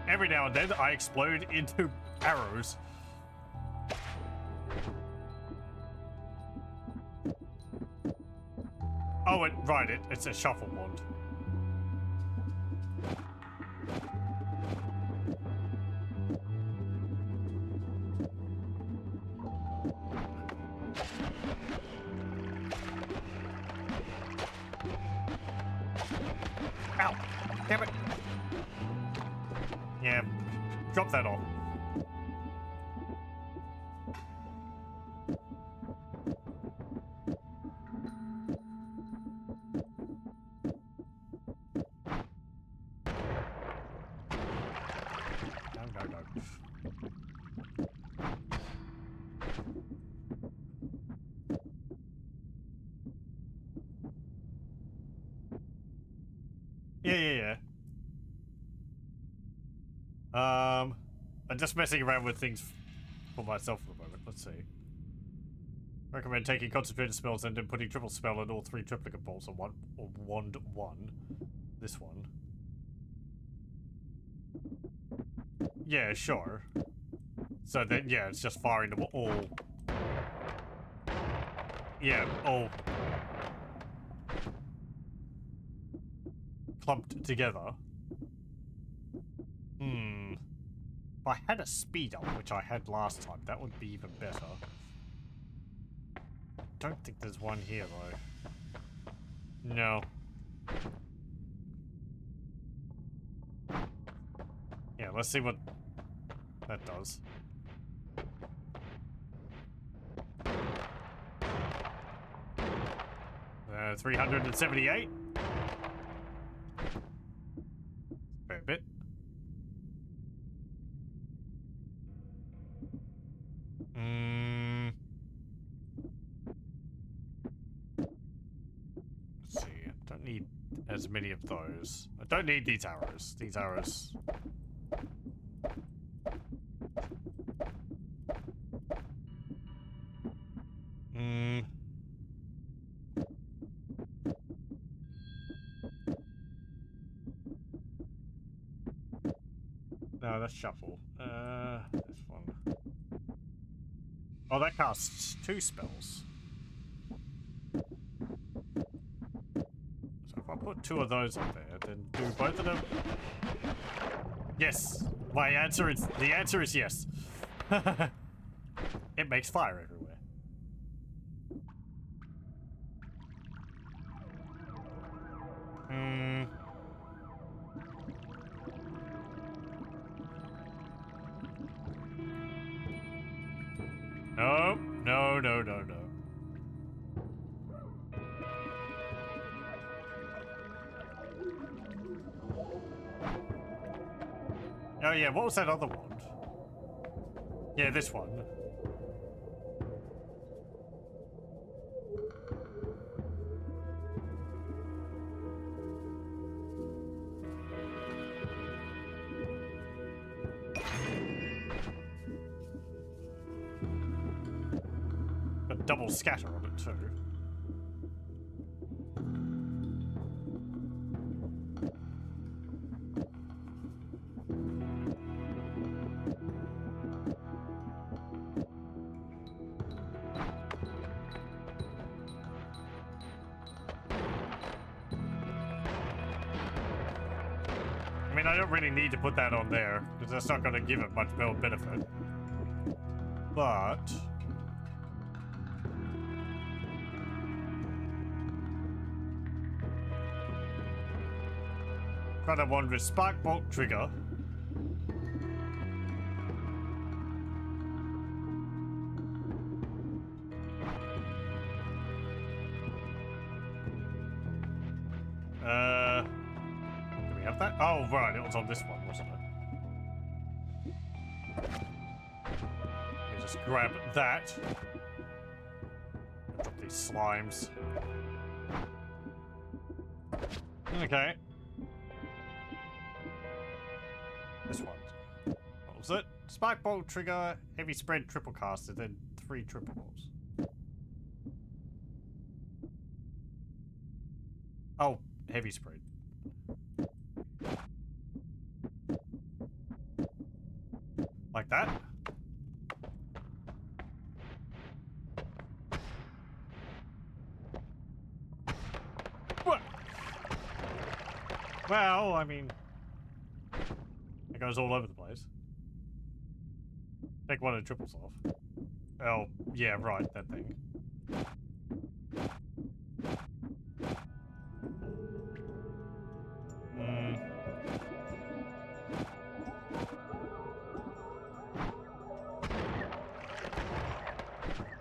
Speaker 1: Every now and then I explode into arrows. Oh, it's a shuffle wand. Ow! Damn it! Yeah, drop that off. No. Yeah. I'm just messing around with things for myself for the moment. Let's see. Recommend taking concentrated spells and then putting triple spell and all three triplicate bolts on one or wand one. This one. Yeah, sure. So then, yeah, it's just firing them all. Yeah, all clumped together. If I had a speed up, which I had last time, that would be even better. Don't think there's one here though. No. Yeah, let's see what that does. 378. Fair bit. as many of those. I don't need these arrows. These arrows. No, that's shuffle. This one. Oh, that casts 2 spells. So if I put 2 of those up there, then do both of them? Yes. The answer is yes. It makes fire everywhere. No, no, no, no, no. Oh yeah, what was that other one? Yeah, this one. Got double scatter on it too. I mean, I don't really need to put that on there, because that's not going to give it much more benefit. But... kind of one with Spark Bolt trigger. Do we have that? Oh, right, it was on this one, wasn't it? Let me just grab that. Drop these slimes. Okay. This one. What was it? Spark Bolt trigger, heavy spread, triple casted, then 3 triple bolts. Oh, heavy spread. Like that? What? Well, I mean... it goes all over the place. Take one of the triples off. Oh, yeah, right, that thing.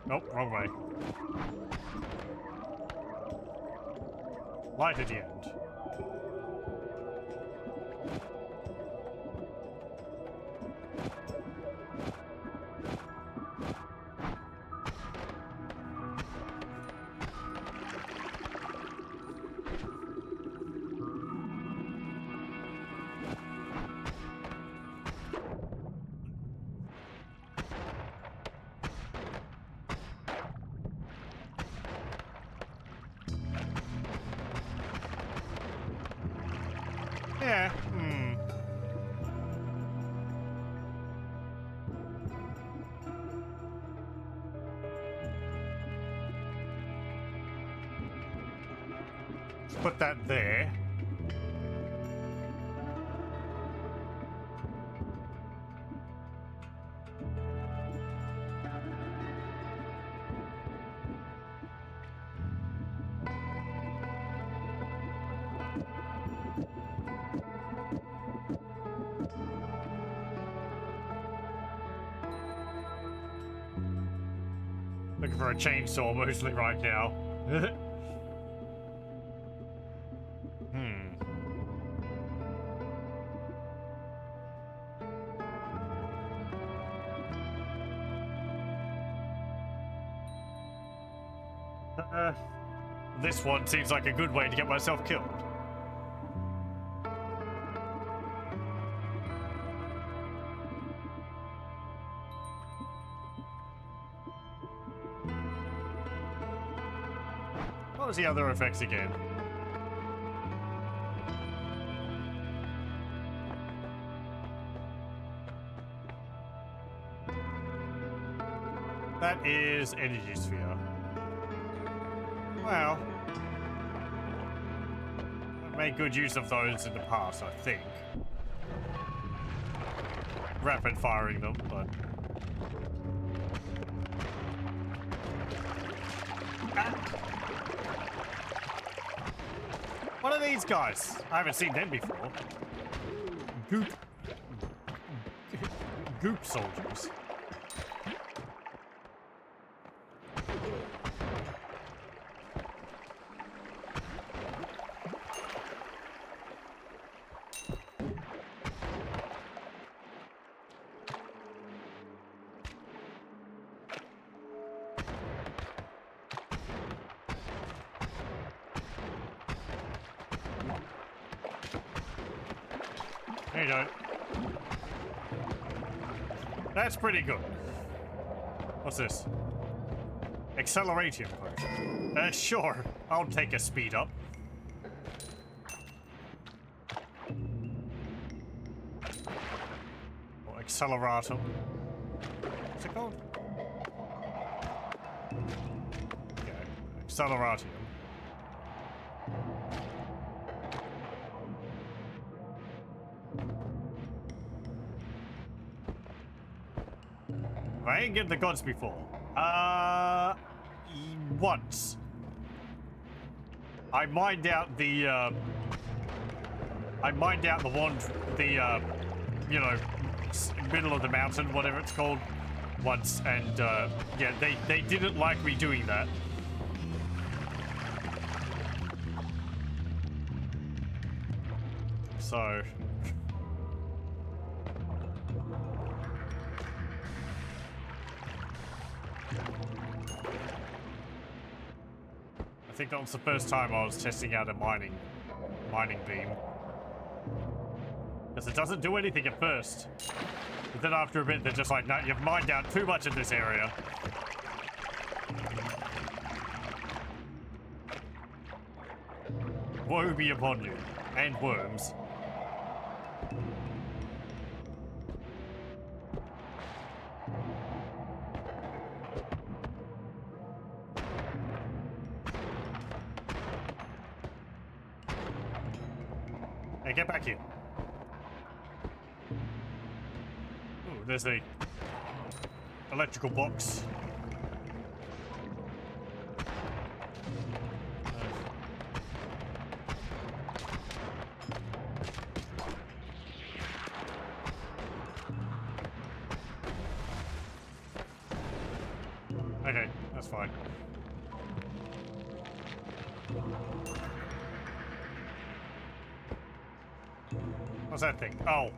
Speaker 1: Nope, wrong way. Light at the end. Yeah, Let's put that there. Looking for a chainsaw mostly right now. This one seems like a good way to get myself killed. What was the other effects again? That is energy sphere. Well, I've made good use of those in the past, I think. Rapid firing them, but... Ah. What are these guys? I haven't seen them before. Goop soldiers. There you go. That's pretty good. What's this? Accelerating potion. Sure. I'll take a speed up. Or acceleratum. What's it called? Okay. Acceleratium. I ain't get the gods before. Once. I mined out the, wand, you know, middle of the mountain, whatever it's called, once, and, yeah, they didn't like me doing that. So... I think that was the first time I was testing out a mining beam. Because it doesn't do anything at first. But then after a bit, they're just like, no, you've mined out too much in this area. Woe be upon you. And worms. Hey, get back here. Ooh, there's a electrical box. Okay, that's fine. What's that thing? Oh.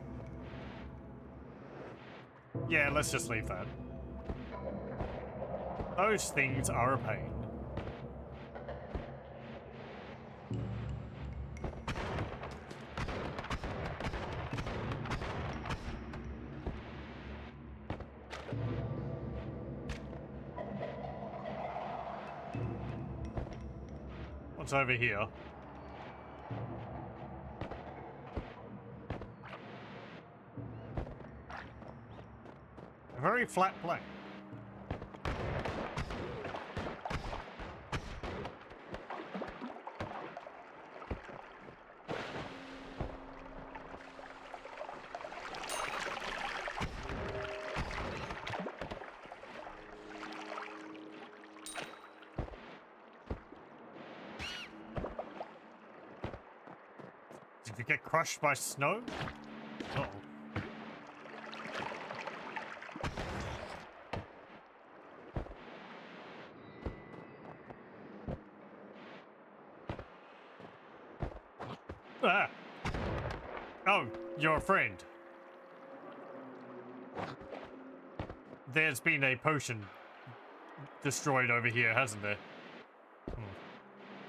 Speaker 1: Yeah, let's just leave that. Those things are a pain. What's over here? A very flat plane. Did you get crushed by snow? Uh-oh. Ah! Oh, you're a friend. There's been a potion destroyed over here, hasn't there?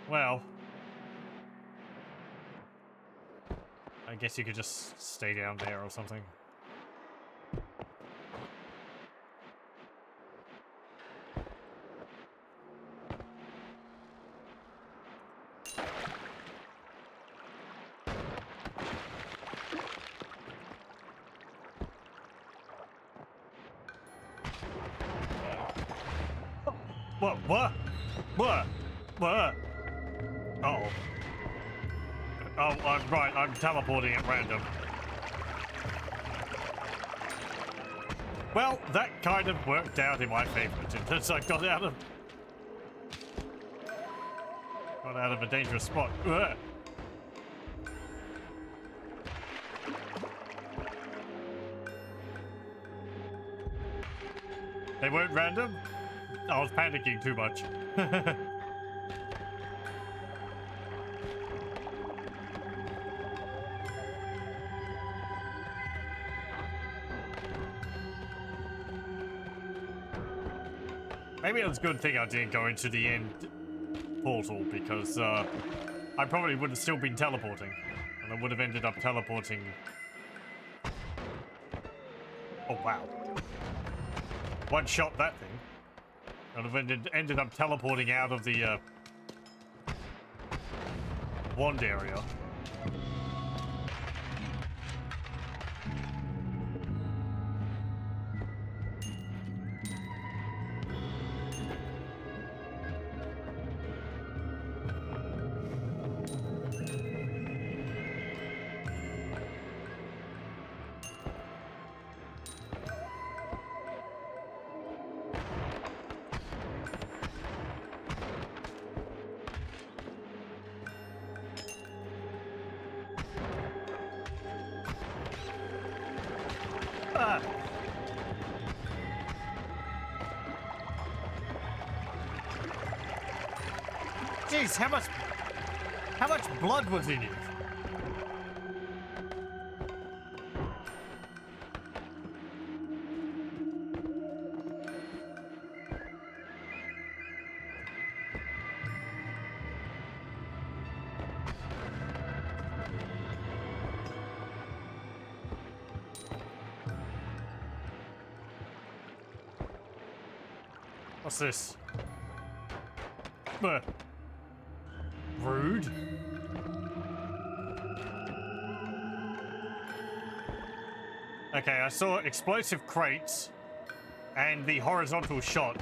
Speaker 1: Well... I guess you could just stay down there or something. What? What? What? What? Uh-oh. Oh, I'm right. I'm teleporting at random. Well, that kind of worked out in my favor, since I got out of a dangerous spot. Ugh. They weren't random? I was panicking too much. Maybe it was a good thing I didn't go into the end portal, because I probably would have still been teleporting. And I would have ended up teleporting. Oh, wow. One shot that thing. I would have ended up teleporting out of the wand area. Jeez, how much blood was in it? What's this? Rude. Okay, I saw explosive crates and the horizontal shot.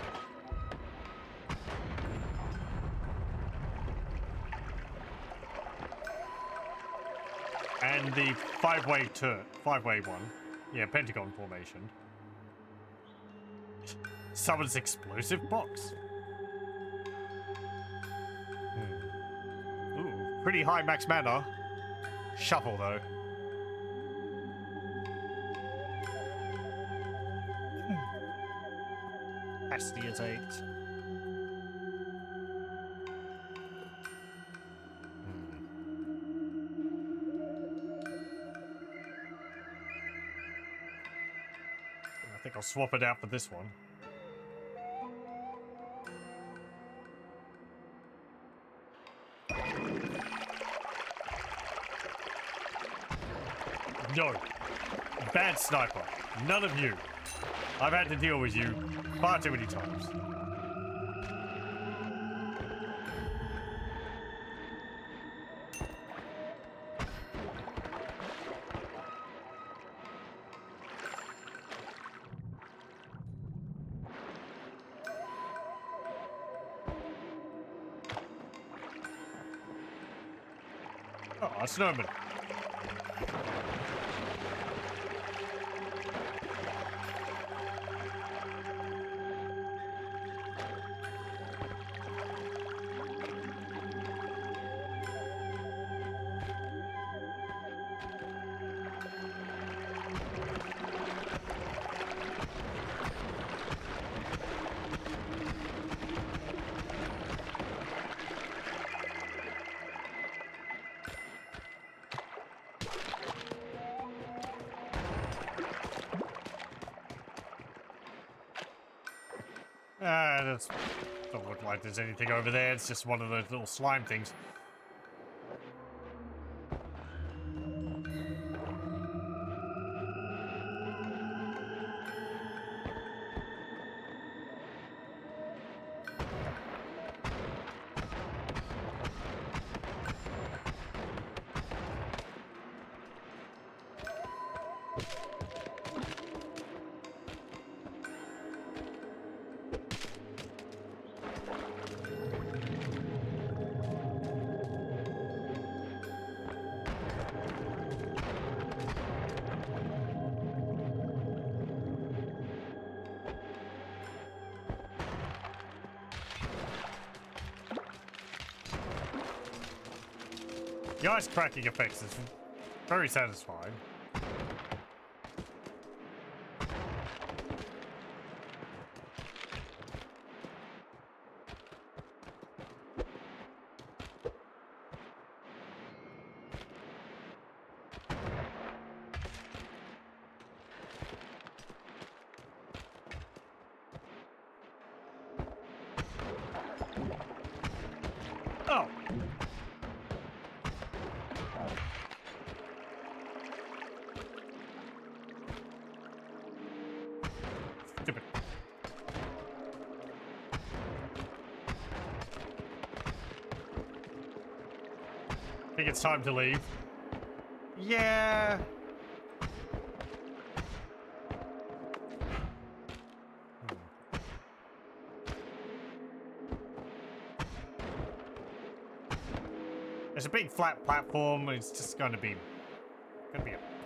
Speaker 1: And the five-way one. Yeah, pentagon formation. Someone's explosive box. Ooh, pretty high max mana. Shuffle though. Capacity is 8. I think I'll swap it out for this one. No. Bad sniper. None of you. I've had to deal with you far too many times. Oh, a snowman. That don't look like there's anything over there. It's just one of those little slime things. The ice cracking effects is very satisfying. Oh! Stupid. I think it's time to leave. Yeah. It's a big flat platform. It's just going to be a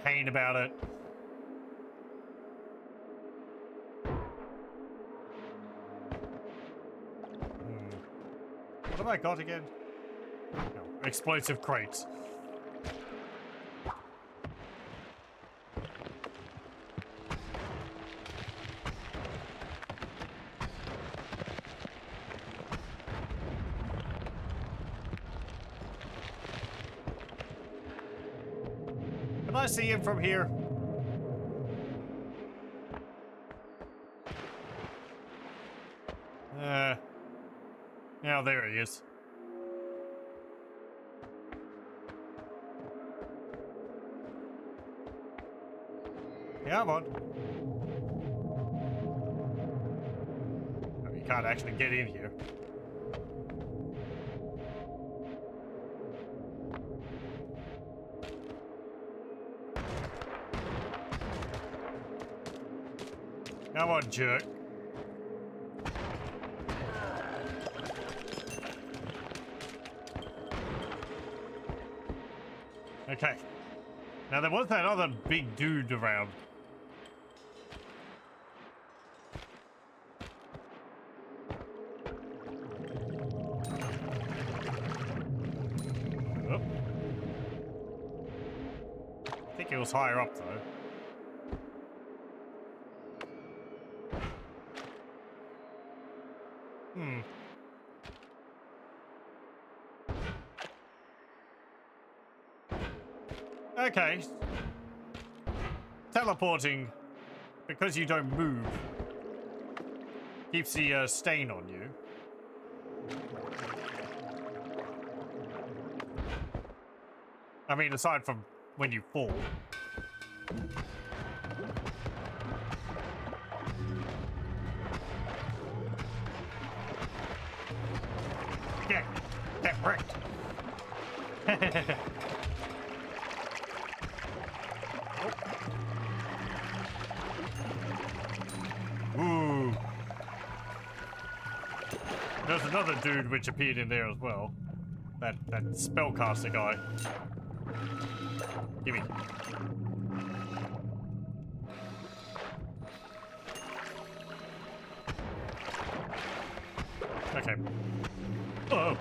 Speaker 1: pain about it. What have I got again? No, explosive crates. Can I see him from here? Yeah, there he is. Yeah, I'm on. Oh, you can't actually get in here. Come on, jerk. Okay. Now there was that other big dude around. Oh. I think he was higher up though. Okay. Teleporting, because you don't move, keeps the stain on you. I mean, aside from when you fall. Get wrecked. Ooh. There's another dude which appeared in there as well. That spellcaster guy. Gimme. Okay. Oh.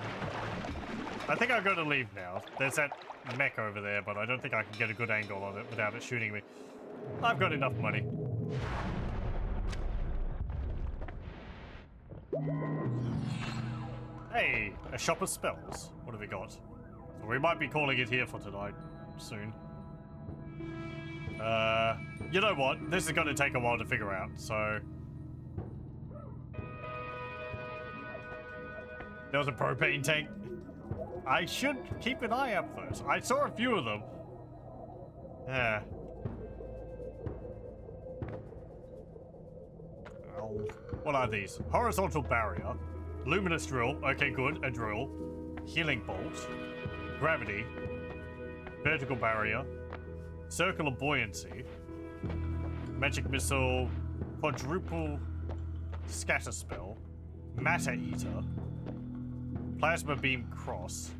Speaker 1: I think I've got to leave now. There's that mech over there, but I don't think I can get a good angle on it without it shooting me. I've got enough money. Hey, a shop of spells. What have we got? So we might be calling it here for tonight soon. You know what? This is going to take a while to figure out, so... There was a propane tank. I should keep an eye out for those. I saw a few of them. Yeah. Oh, what are these? Horizontal barrier. Luminous drill. Okay, good. A drill. Healing bolt. Gravity. Vertical barrier. Circular buoyancy. Magic missile. Quadruple scatter spell. Matter eater. Plasma beam cross.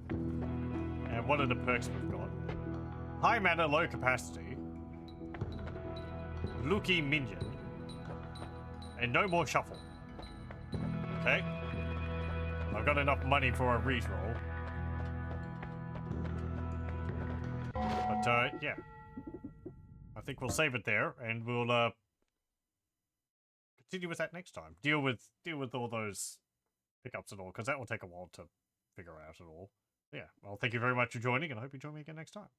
Speaker 1: And what are the perks we've got? High mana, low capacity. Lucky minion. And no more shuffle. Okay. I've got enough money for a reroll. But, yeah. I think we'll save it there, and we'll, continue with that next time. Deal with all those pickups and all, because that will take a while to figure out at all. Yeah, well, thank you very much for joining, and I hope you join me again next time.